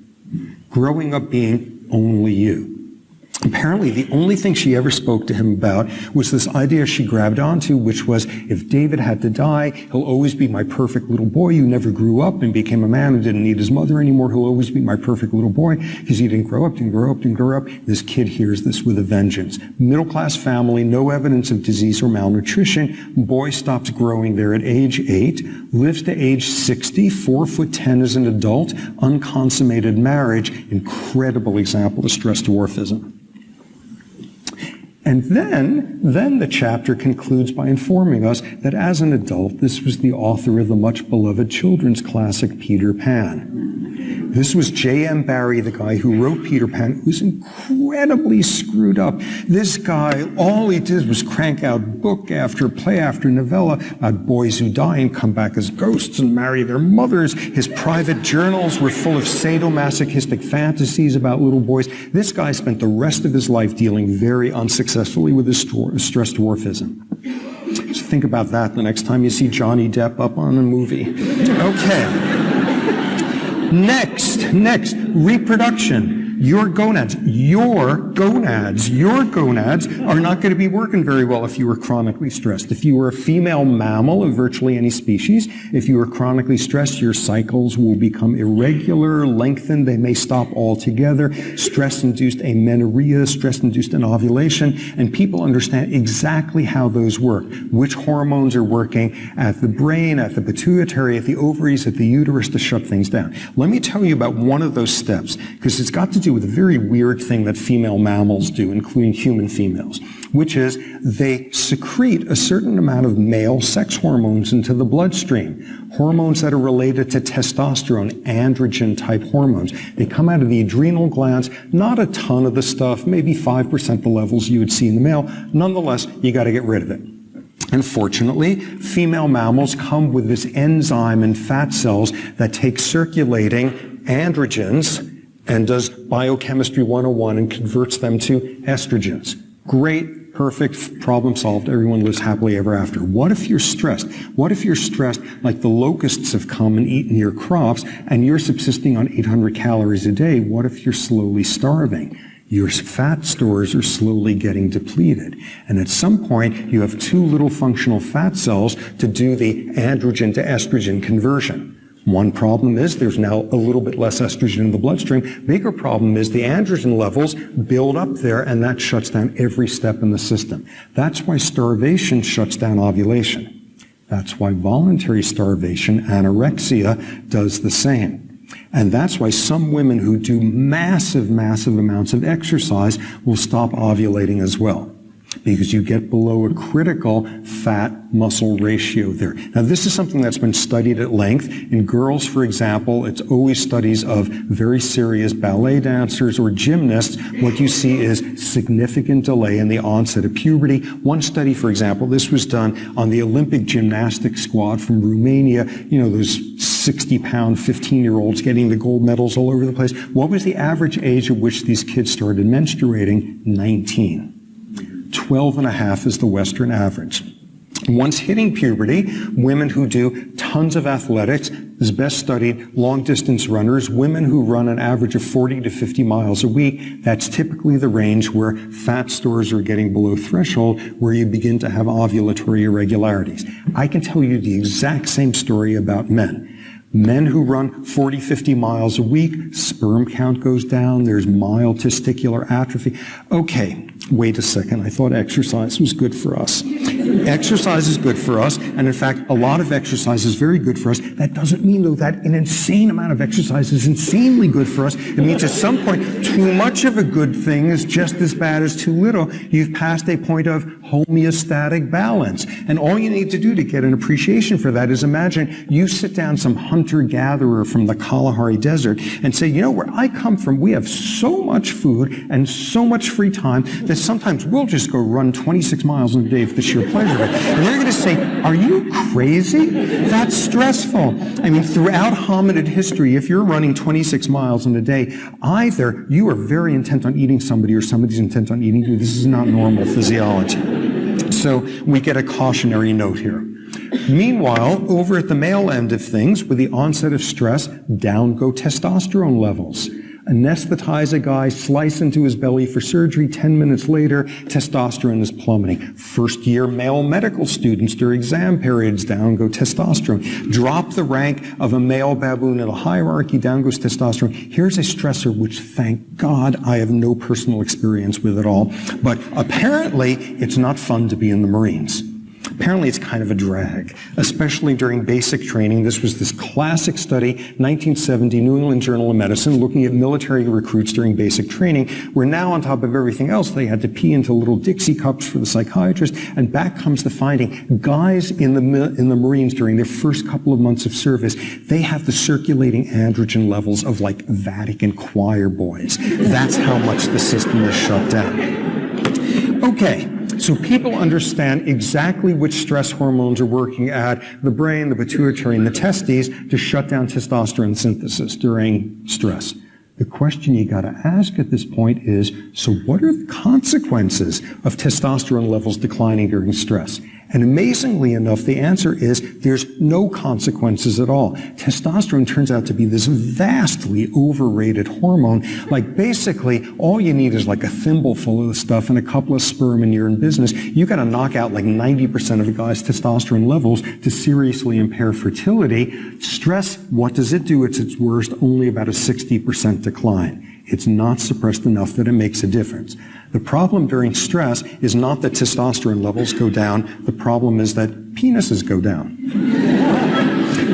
Growing up being only you. Apparently, the only thing she ever spoke to him about was this idea she grabbed onto, which was, if David had to die, he'll always be my perfect little boy who never grew up and became a man who didn't need his mother anymore. He'll always be my perfect little boy because he didn't grow up, didn't grow up, didn't grow up. This kid hears this with a vengeance. Middle-class family, no evidence of disease or malnutrition. Boy stops growing there at age 8, lives to age 60, 4'10" as an adult, unconsummated marriage. Incredible example of stress dwarfism. And then the chapter concludes by informing us that as an adult, this was the author of the much beloved children's classic Peter Pan. This was J.M. Barrie, the guy who wrote Peter Pan, who was incredibly screwed up. This guy, all he did was crank out book after play after novella about boys who die and come back as ghosts and marry their mothers. His private journals were full of sadomasochistic fantasies about little boys. This guy spent the rest of his life dealing very unsuccessfully with his stress dwarfism. So think about that the next time you see Johnny Depp up on a movie. Okay. Next, reproduction. Your gonads are not going to be working very well if you are chronically stressed. If you are a female mammal of virtually any species, if you are chronically stressed, your cycles will become irregular, lengthened, they may stop altogether. Stress-induced amenorrhea, stress-induced anovulation, and people understand exactly how those work, which hormones are working at the brain, at the pituitary, at the ovaries, at the uterus to shut things down. Let me tell you about one of those steps, because it's got to do with a very weird thing that female mammals do, including human females, which is they secrete a certain amount of male sex hormones into the bloodstream, hormones that are related to testosterone, androgen-type hormones. They come out of the adrenal glands, not a ton of the stuff, maybe 5% the levels you would see in the male. Nonetheless, you got to get rid of it. Unfortunately, female mammals come with this enzyme in fat cells that takes circulating androgens and does biochemistry 101 and converts them to estrogens. Great, perfect, problem solved, everyone lives happily ever after. What if you're stressed? What if you're stressed like the locusts have come and eaten your crops and you're subsisting on 800 calories a day? What if you're slowly starving? Your fat stores are slowly getting depleted. And at some point, you have too little functional fat cells to do the androgen to estrogen conversion. One problem is there's now a little bit less estrogen in the bloodstream. Bigger problem is the androgen levels build up there, and that shuts down every step in the system. That's why starvation shuts down ovulation. That's why voluntary starvation, anorexia, does the same. And that's why some women who do massive, massive amounts of exercise will stop ovulating as well, because you get below a critical fat-muscle ratio there. Now, this is something that's been studied at length. In girls, for example, it's always studies of very serious ballet dancers or gymnasts. What you see is significant delay in the onset of puberty. One study, for example, this was done on the Olympic gymnastics squad from Romania, those 60-pound 15-year-olds getting the gold medals all over the place. What was the average age at which these kids started menstruating? 19. 12 and a half is the Western average. Once hitting puberty, women who do tons of athletics is best studied long-distance runners, women who run an average of 40 to 50 miles a week. That's typically the range where fat stores are getting below threshold, where you begin to have ovulatory irregularities. I can tell you the exact same story about men. Men who run 40, 50 miles a week, sperm count goes down, there's mild testicular atrophy. Okay, wait a second, I thought exercise was good for us. Exercise is good for us, and in fact, a lot of exercise is very good for us. That doesn't mean, though, that an insane amount of exercise is insanely good for us. It means at some point, too much of a good thing is just as bad as too little. You've passed a point of homeostatic balance. And all you need to do to get an appreciation for that is imagine you sit down some hunter-gatherer from the Kalahari Desert and say, where I come from, we have so much food and so much free time that sometimes we'll just go run 26 miles in a day for the sheer pleasure of it. And they're going to say, are you crazy? That's stressful. I mean, throughout hominid history, if you're running 26 miles in a day, either you are very intent on eating somebody or somebody's intent on eating you. This is not normal physiology. So we get a cautionary note here. Meanwhile, over at the male end of things, with the onset of stress, down go testosterone levels. Anesthetize a guy, slice into his belly for surgery, 10 minutes later, testosterone is plummeting. First-year male medical students during exam periods, down go testosterone. Drop the rank of a male baboon in a hierarchy, down goes testosterone. Here's a stressor which, thank God, I have no personal experience with at all. But apparently, it's not fun to be in the Marines. Apparently, it's kind of a drag, especially during basic training. This was this classic study, 1970, New England Journal of Medicine, looking at military recruits during basic training, where now, on top of everything else, they had to pee into little Dixie cups for the psychiatrist, and back comes the finding. Guys in the Marines during their first couple of months of service, they have the circulating androgen levels of like Vatican choir boys. That's how much the system is shut down. Okay. So people understand exactly which stress hormones are working at the brain, the pituitary, and the testes to shut down testosterone synthesis during stress. The question you got to ask at this point is, so what are the consequences of testosterone levels declining during stress? And amazingly enough, the answer is there's no consequences at all. Testosterone turns out to be this vastly overrated hormone. Like basically, all you need is like a thimbleful of the stuff and a couple of sperm and you're in business. You got to knock out like 90% of a guy's testosterone levels to seriously impair fertility. Stress, what does it do? It's its worst, only about a 60% decline. It's not suppressed enough that it makes a difference. The problem during stress is not that testosterone levels go down. The problem is that penises go down.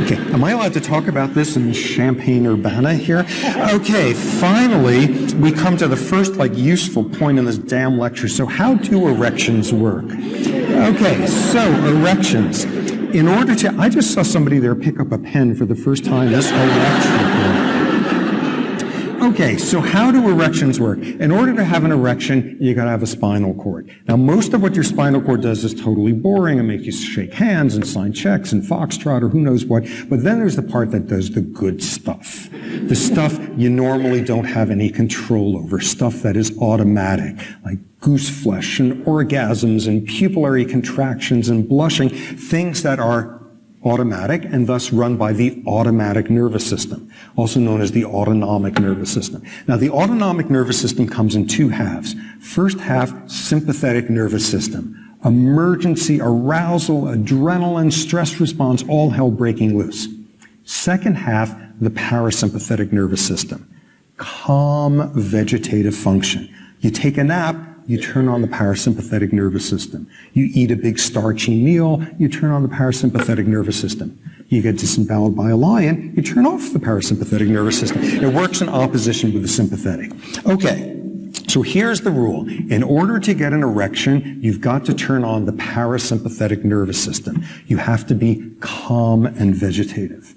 Okay, am I allowed to talk about this in Champaign-Urbana here? Okay, finally, we come to the first useful point in this damn lecture. So how do erections work? Okay, so erections. In order to, I just saw somebody there pick up a pen for the first time this whole lecture. Okay, so how do erections work? In order to have an erection, you gotta have a spinal cord. Now, most of what your spinal cord does is totally boring and make you shake hands and sign checks and foxtrot or who knows what. But then there's the part that does the good stuff. The stuff you normally don't have any control over. Stuff that is automatic, like goose flesh and orgasms and pupillary contractions and blushing, things that are automatic and thus run by the automatic nervous system, also known as the autonomic nervous system. Now, the autonomic nervous system comes in two halves. First half, sympathetic nervous system. Emergency, arousal, adrenaline, stress response, all hell breaking loose. Second half, the parasympathetic nervous system. Calm vegetative function. You take a nap, you turn on the parasympathetic nervous system. You eat a big starchy meal, you turn on the parasympathetic nervous system. You get disemboweled by a lion, you turn off the parasympathetic nervous system. It works in opposition with the sympathetic. Okay, so here's the rule. In order to get an erection, you've got to turn on the parasympathetic nervous system. You have to be calm and vegetative.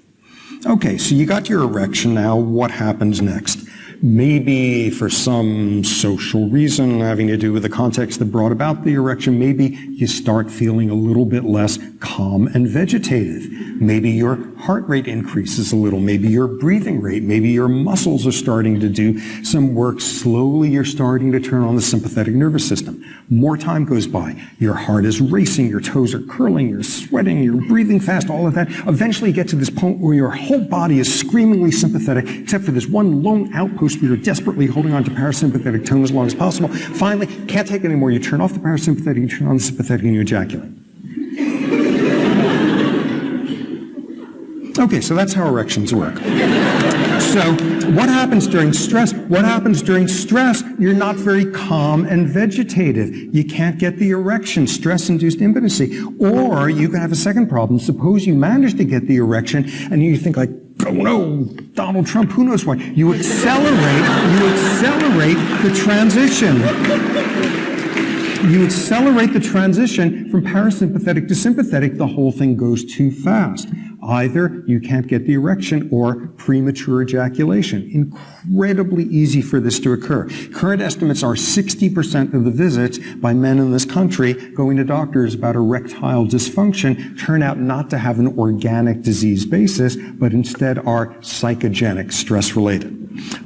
Okay, so you got your erection now. What happens next? Maybe for some social reason having to do with the context that brought about the erection, maybe you start feeling a little bit less calm and vegetative. Maybe your heart rate increases a little. Maybe your breathing rate. Maybe your muscles are starting to do some work. Slowly you're starting to turn on the sympathetic nervous system. More time goes by. Your heart is racing. Your toes are curling. You're sweating. You're breathing fast. All of that. Eventually you get to this point where your whole body is screamingly sympathetic, except for this one lone outpost where you're desperately holding on to parasympathetic tone as long as possible. Finally, can't take it anymore. You turn off the parasympathetic, you turn on the sympathetic, and you ejaculate. Okay, so that's how erections work. So what happens during stress? What happens during stress? You're not very calm and vegetative. You can't get the erection, stress-induced impotency. Or you can have a second problem. Suppose you manage to get the erection and you think like, oh no, Donald Trump, who knows what. You accelerate the transition. You accelerate the transition from parasympathetic to sympathetic. The whole thing goes too fast. Either you can't get the erection or premature ejaculation. Incredibly easy for this to occur. Current estimates are 60% of the visits by men in this country going to doctors about erectile dysfunction turn out not to have an organic disease basis, but instead are psychogenic, stress-related.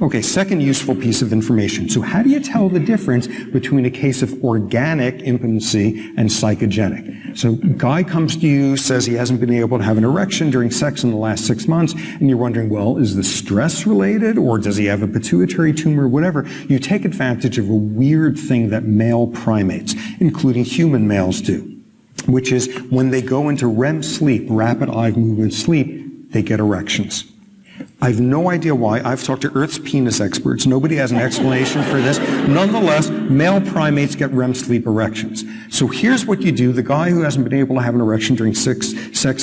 Okay, second useful piece of information. So how do you tell the difference between a case of organic impotency and psychogenic? So a guy comes to you, says he hasn't been able to have an erection during sex in the last 6 months, and you're wondering, well, is this stress related, or does he have a pituitary tumor, whatever? You take advantage of a weird thing that male primates, including human males, do, which is when they go into REM sleep, rapid eye movement sleep, they get erections. I have no idea why. I've talked to Earth's penis experts. Nobody has an explanation for this. Nonetheless, male primates get REM sleep erections. So here's what you do. The guy who hasn't been able to have an erection during sex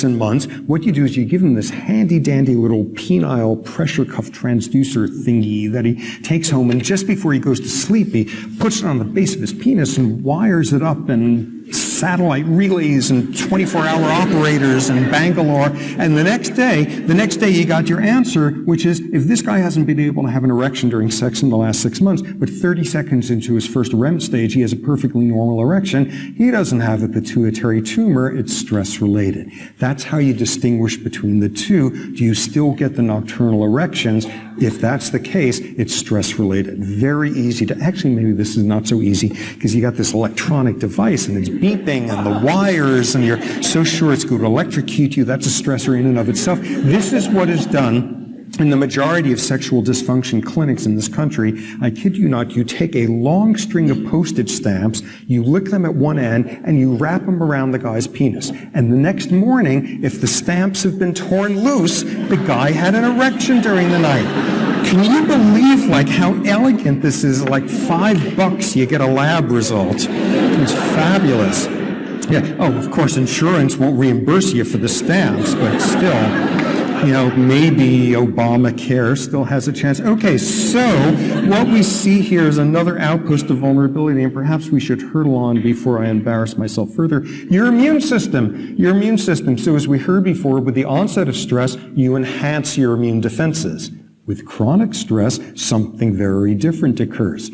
in months, what you do is you give him this handy-dandy little penile pressure cuff transducer thingy that he takes home, and just before he goes to sleep, he puts it on the base of his penis and wires it up and satellite relays and 24-hour operators in Bangalore. And the next day you got your answer, which is, if this guy hasn't been able to have an erection during sex in the last 6 months, but 30 seconds into his first REM stage, he has a perfectly normal erection, he doesn't have a pituitary tumor, it's stress-related. That's how you distinguish between the two. Do you still get the nocturnal erections? If that's the case, it's stress-related. Very easy to, actually maybe this is not so easy, because you got this electronic device and it's beeping and the wires and you're so sure it's going to electrocute you. That's a stressor in and of itself. This is what is done in the majority of sexual dysfunction clinics in this country. I kid you not, you take a long string of postage stamps, you lick them at one end, and you wrap them around the guy's penis. And the next morning, if the stamps have been torn loose, the guy had an erection during the night. Can you believe like how elegant this is? Like $5, you get a lab result. It's fabulous. Yeah. Oh, of course, insurance won't reimburse you for the stamps, but still. You know, maybe Obamacare still has a chance. Okay, so what we see here is another outpost of vulnerability, and perhaps we should hurtle on before I embarrass myself further. Your immune system. Your immune system. So as we heard before, with the onset of stress, you enhance your immune defenses. With chronic stress, something very different occurs.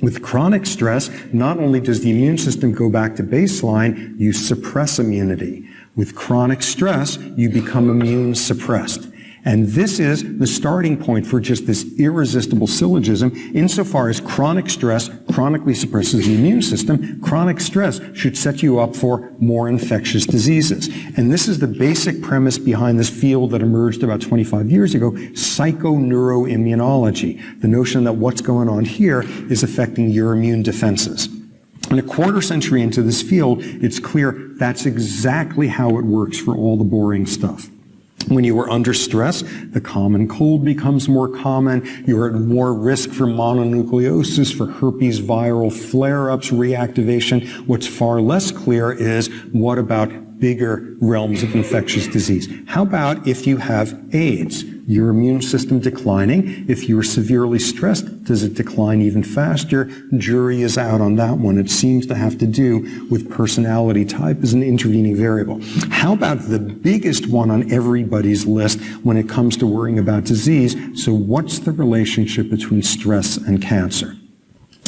With chronic stress, not only does the immune system go back to baseline, you suppress immunity. With chronic stress, you become immune suppressed. And this is the starting point for just this irresistible syllogism. Insofar as chronic stress chronically suppresses the immune system, chronic stress should set you up for more infectious diseases. And this is the basic premise behind this field that emerged about 25 years ago, psychoneuroimmunology. The notion that what's going on here is affecting your immune defenses. And a quarter century into this field, it's clear that's exactly how it works for all the boring stuff. When you are under stress, the common cold becomes more common. You're at more risk for mononucleosis, for herpes viral flare-ups, reactivation. What's far less clear is what about bigger realms of infectious disease? How about if you have AIDS? Your immune system declining. If you're severely stressed, does it decline even faster? Jury is out on that one. It seems to have to do with personality type as an intervening variable. How about the biggest one on everybody's list when it comes to worrying about disease? So what's the relationship between stress and cancer?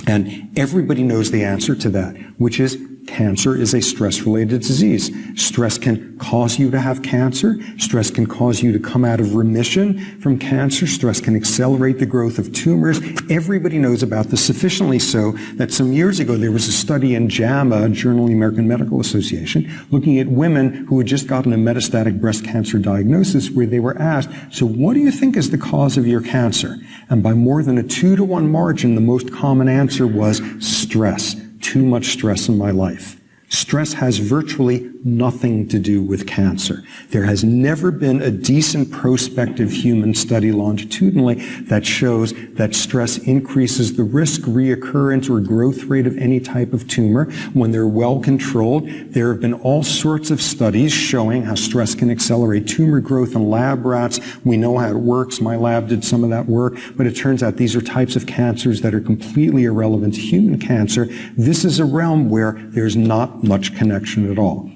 And everybody knows the answer to that, which is cancer is a stress-related disease. Stress can cause you to have cancer. Stress can cause you to come out of remission from cancer. Stress can accelerate the growth of tumors. Everybody knows about this sufficiently so that some years ago there was a study in JAMA, Journal of the American Medical Association, looking at women who had just gotten a metastatic breast cancer diagnosis where they were asked, so what do you think is the cause of your cancer? And by more than a 2-to-1 margin, the most common answer was stress. Too much stress in my life. Stress has virtually nothing to do with cancer. There has never been a decent prospective human study longitudinally that shows that stress increases the risk, reoccurrence, or growth rate of any type of tumor when they're well controlled. There have been all sorts of studies showing how stress can accelerate tumor growth in lab rats. We know how it works. My lab did some of that work, but it turns out these are types of cancers that are completely irrelevant to human cancer. This is a realm where there's not much connection at all.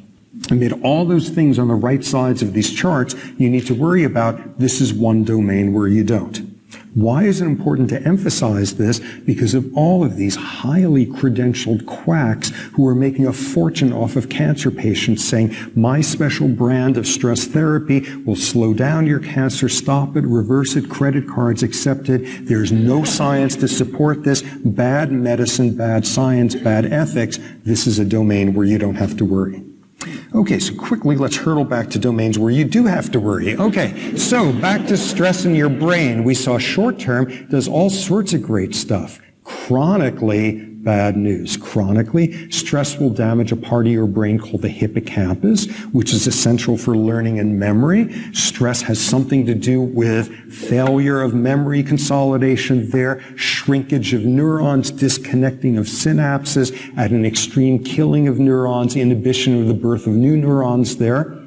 Amid all those things on the right sides of these charts, you need to worry about this is one domain where you don't. Why is it important to emphasize this? Because of all of these highly credentialed quacks who are making a fortune off of cancer patients saying, my special brand of stress therapy will slow down your cancer, stop it, reverse it, credit cards accepted. There's no science to support this. Bad medicine, bad science, bad ethics. This is a domain where you don't have to worry. Okay, so quickly, let's hurtle back to domains where you do have to worry. Okay, so back to stress in your brain. We saw short-term does all sorts of great stuff. Chronically, bad news. Chronically, stress will damage a part of your brain called the hippocampus, which is essential for learning and memory. Stress has something to do with failure of memory consolidation there, shrinkage of neurons, disconnecting of synapses, at an extreme killing of neurons, inhibition of the birth of new neurons there.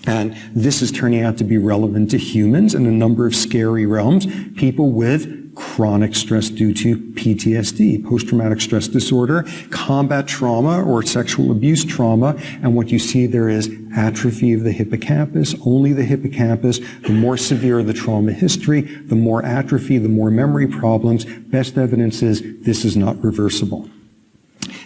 And this is turning out to be relevant to humans in a number of scary realms. People with chronic stress due to PTSD, post-traumatic stress disorder, combat trauma or sexual abuse trauma, and what you see there is atrophy of the hippocampus, only the hippocampus. The more severe the trauma history, the more atrophy, the more memory problems. Best evidence is this is not reversible.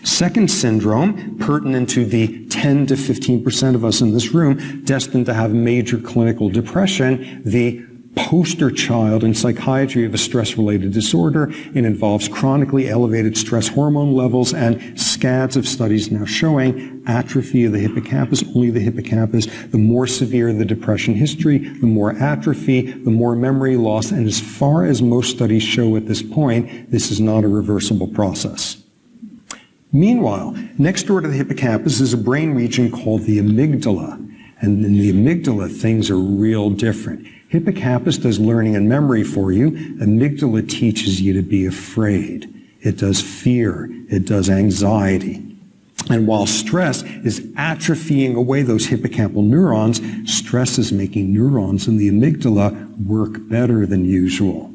Second syndrome, pertinent to the 10 to 15% of us in this room destined to have major clinical depression, the poster child in psychiatry of a stress-related disorder. It involves chronically elevated stress hormone levels and scads of studies now showing atrophy of the hippocampus, only the hippocampus. The more severe the depression history, the more atrophy, the more memory loss. And as far as most studies show at this point, this is not a reversible process. Meanwhile, next door to the hippocampus is a brain region called the amygdala. And in the amygdala, things are real different. Hippocampus does learning and memory for you. Amygdala teaches you to be afraid. It does fear. It does anxiety. And while stress is atrophying away those hippocampal neurons, stress is making neurons in the amygdala work better than usual.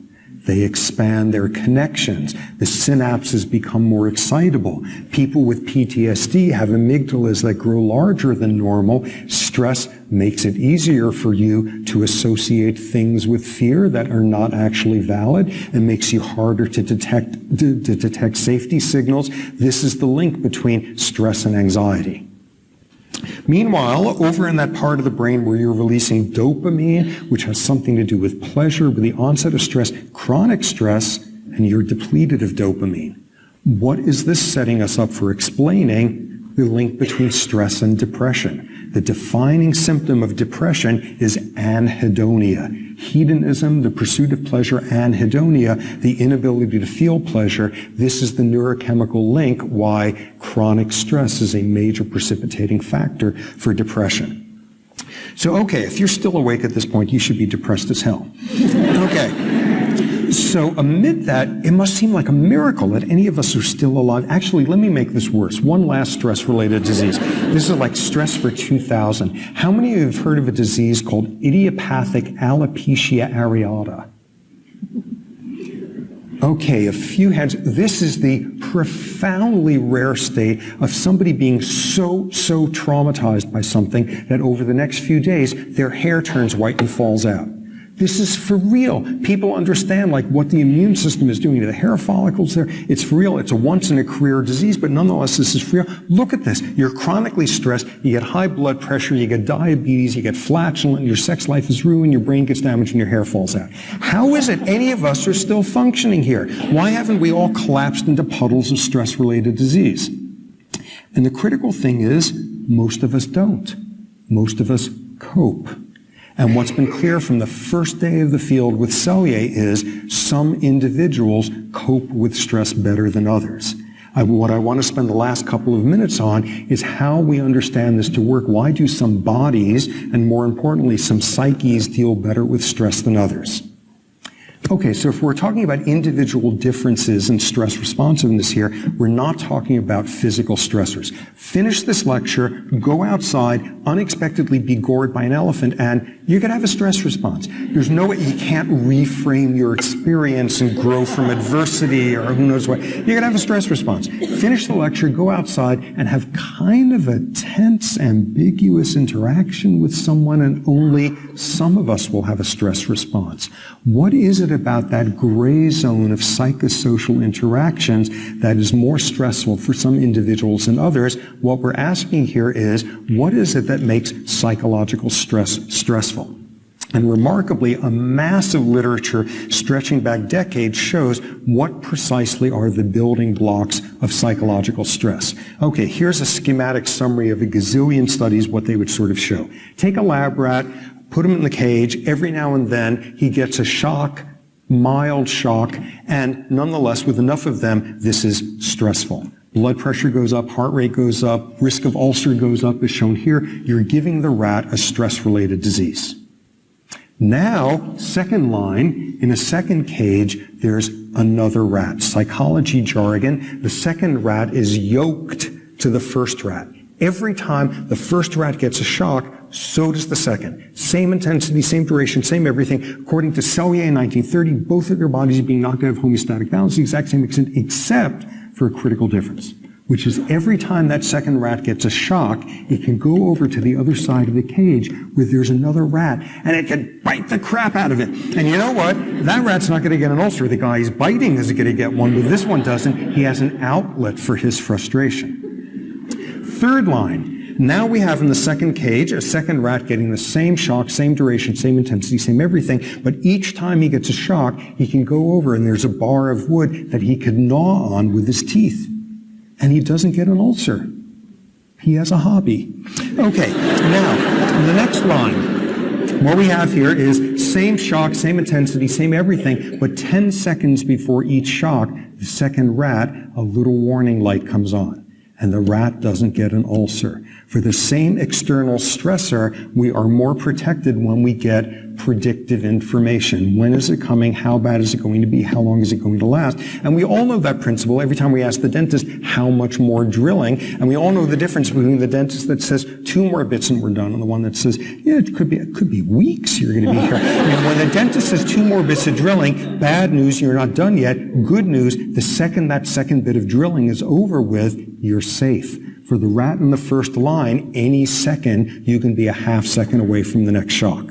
They expand their connections. The synapses become more excitable. People with PTSD have amygdalas that grow larger than normal. Stress makes it easier for you to associate things with fear that are not actually valid and makes you harder to detect safety signals. This is the link between stress and anxiety. Meanwhile, over in that part of the brain where you're releasing dopamine, which has something to do with pleasure, with the onset of stress, chronic stress, and you're depleted of dopamine. What is this setting us up for explaining the link between stress and depression? The defining symptom of depression is anhedonia. Hedonism, the pursuit of pleasure, anhedonia, the inability to feel pleasure. This is the neurochemical link why chronic stress is a major precipitating factor for depression. So, okay, if you're still awake at this point, you should be depressed as hell. Okay. So amid that, it must seem like a miracle that any of us are still alive. Actually, let me make this worse. One last stress-related disease. This is like stress for 2000. How many of you have heard of a disease called idiopathic alopecia areata? Okay, a few heads. This is the profoundly rare state of somebody being so traumatized by something that over the next few days, their hair turns white and falls out. This is for real. People understand like what the immune system is doing to the hair follicles there. It's for real. It's a once in a career disease, but nonetheless, this is for real. Look at this. You're chronically stressed. You get high blood pressure. You get diabetes. You get flatulent. Your sex life is ruined. Your brain gets damaged and your hair falls out. How is it any of us are still functioning here? Why haven't we all collapsed into puddles of stress-related disease? And the critical thing is, most of us don't. Most of us cope. And what's been clear from the first day of the field with Cellier is some individuals cope with stress better than others. What I want to spend the last couple of minutes on is how we understand this to work. Why do some bodies, and more importantly, some psyches deal better with stress than others? Okay, so if we're talking about individual differences in stress responsiveness here, we're not talking about physical stressors. Finish this lecture, go outside, unexpectedly be gored by an elephant, and you could have a stress response. There's no way, you can't reframe your experience and grow from adversity or who knows what. You're going to have a stress response. Finish the lecture, go outside, and have kind of a tense, ambiguous interaction with someone, and only some of us will have a stress response. What is it about that gray zone of psychosocial interactions that is more stressful for some individuals than others? What we're asking here is, what is it that makes psychological stress stressful? And remarkably, a massive literature stretching back decades shows what precisely are the building blocks of psychological stress. Okay, here's a schematic summary of a gazillion studies, what they would sort of show. Take a lab rat, put him in the cage, every now and then he gets a shock, mild shock, and nonetheless, with enough of them, this is stressful. Blood pressure goes up, heart rate goes up, risk of ulcer goes up, as shown here. You're giving the rat a stress-related disease. Now, second line, in a second cage, there's another rat. Psychology jargon, the second rat is yoked to the first rat. Every time the first rat gets a shock, so does the second. Same intensity, same duration, same everything. According to Cellier in 1930, both of their bodies are being knocked out of homeostatic balance, the exact same extent, except for a critical difference, which is every time that second rat gets a shock, it can go over to the other side of the cage where there's another rat, and it can bite the crap out of it. And you know what? That rat's not going to get an ulcer. The guy he's biting isn't going to get one, but this one doesn't. He has an outlet for his frustration. Third line. Now we have in the second cage a second rat getting the same shock, same duration, same intensity, same everything, but each time he gets a shock, he can go over and there's a bar of wood that he could gnaw on with his teeth. And he doesn't get an ulcer. He has a hobby. Okay, now, in the next line, what we have here is same shock, same intensity, same everything, but 10 seconds before each shock, the second rat, a little warning light comes on. And the rat doesn't get an ulcer. For the same external stressor, we are more protected when we get predictive information. When is it coming? How bad is it going to be? How long is it going to last? And we all know that principle every time we ask the dentist, how much more drilling? And we all know the difference between the dentist that says 2 more bits and we're done, and the one that says, yeah, it could be weeks you're going to be here. And when the dentist says 2 more bits of drilling, bad news, you're not done yet. Good news, the second that second bit of drilling is over with, you're safe. For the rat in the first line, any second, you can be a half second away from the next shock.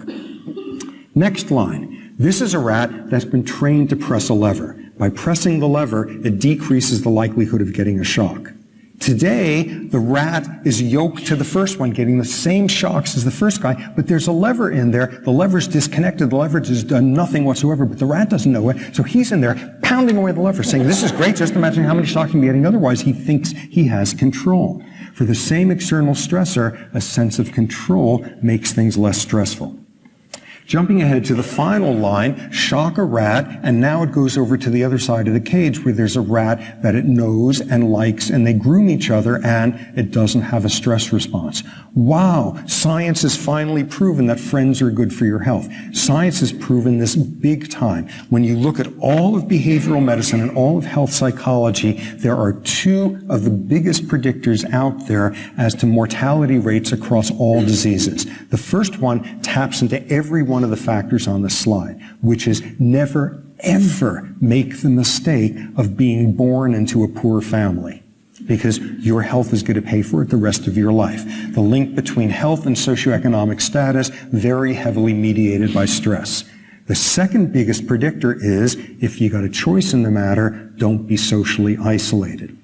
Next line. This is a rat that's been trained to press a lever. By pressing the lever, it decreases the likelihood of getting a shock. Today, the rat is yoked to the first one, getting the same shocks as the first guy, but there's a lever in there. The lever's disconnected. The lever has done nothing whatsoever, but the rat doesn't know it. So he's in there pounding away the lever, saying, this is great. Just imagine how many shocks he'll be getting otherwise. He thinks he has control. For the same external stressor, a sense of control makes things less stressful. Jumping ahead to the final line, shock a rat, and now it goes over to the other side of the cage where there's a rat that it knows and likes, and they groom each other, and it doesn't have a stress response. Wow, science has finally proven that friends are good for your health. Science has proven this big time. When you look at all of behavioral medicine and all of health psychology, there are 2 of the biggest predictors out there as to mortality rates across all diseases. The first one taps into every one of the factors on the slide, which is never, ever make the mistake of being born into a poor family, because your health is going to pay for it the rest of your life. The link between health and socioeconomic status, very heavily mediated by stress. The second biggest predictor is, if you got a choice in the matter, don't be socially isolated.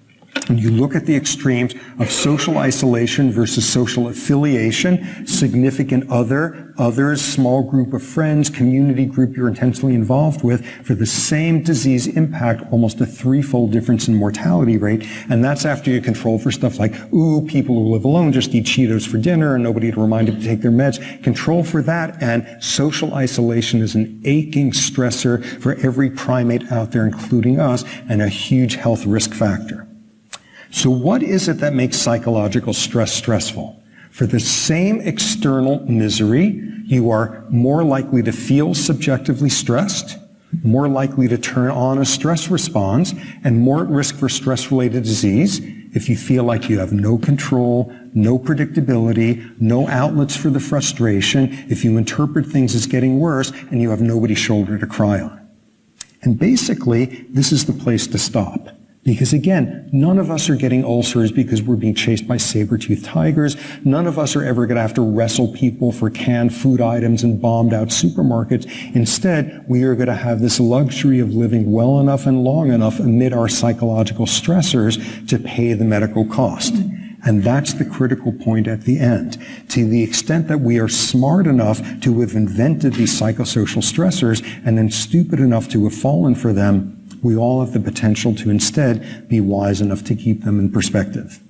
When you look at the extremes of social isolation versus social affiliation, significant others, small group of friends, community group you're intensely involved with, for the same disease impact, almost a 3-fold difference in mortality rate. And that's after you control for stuff like, people who live alone just eat Cheetos for dinner and nobody to remind them to take their meds. Control for that, and social isolation is an aching stressor for every primate out there, including us, and a huge health risk factor. So what is it that makes psychological stress stressful? For the same external misery, you are more likely to feel subjectively stressed, more likely to turn on a stress response, and more at risk for stress-related disease if you feel like you have no control, no predictability, no outlets for the frustration, if you interpret things as getting worse, and you have nobody's shoulder to cry on. And basically, this is the place to stop. Because again, none of us are getting ulcers because we're being chased by saber-toothed tigers. None of us are ever going to have to wrestle people for canned food items and bombed out supermarkets. Instead, we are going to have this luxury of living well enough and long enough amid our psychological stressors to pay the medical cost. And that's the critical point at the end. To the extent that we are smart enough to have invented these psychosocial stressors and then stupid enough to have fallen for them, we all have the potential to instead be wise enough to keep them in perspective.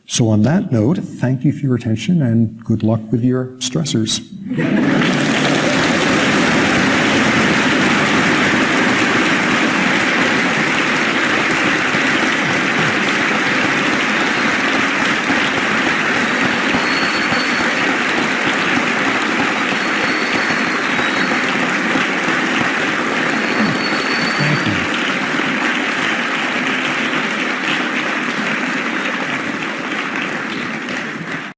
So on that note, thank you for your attention and good luck with your stressors.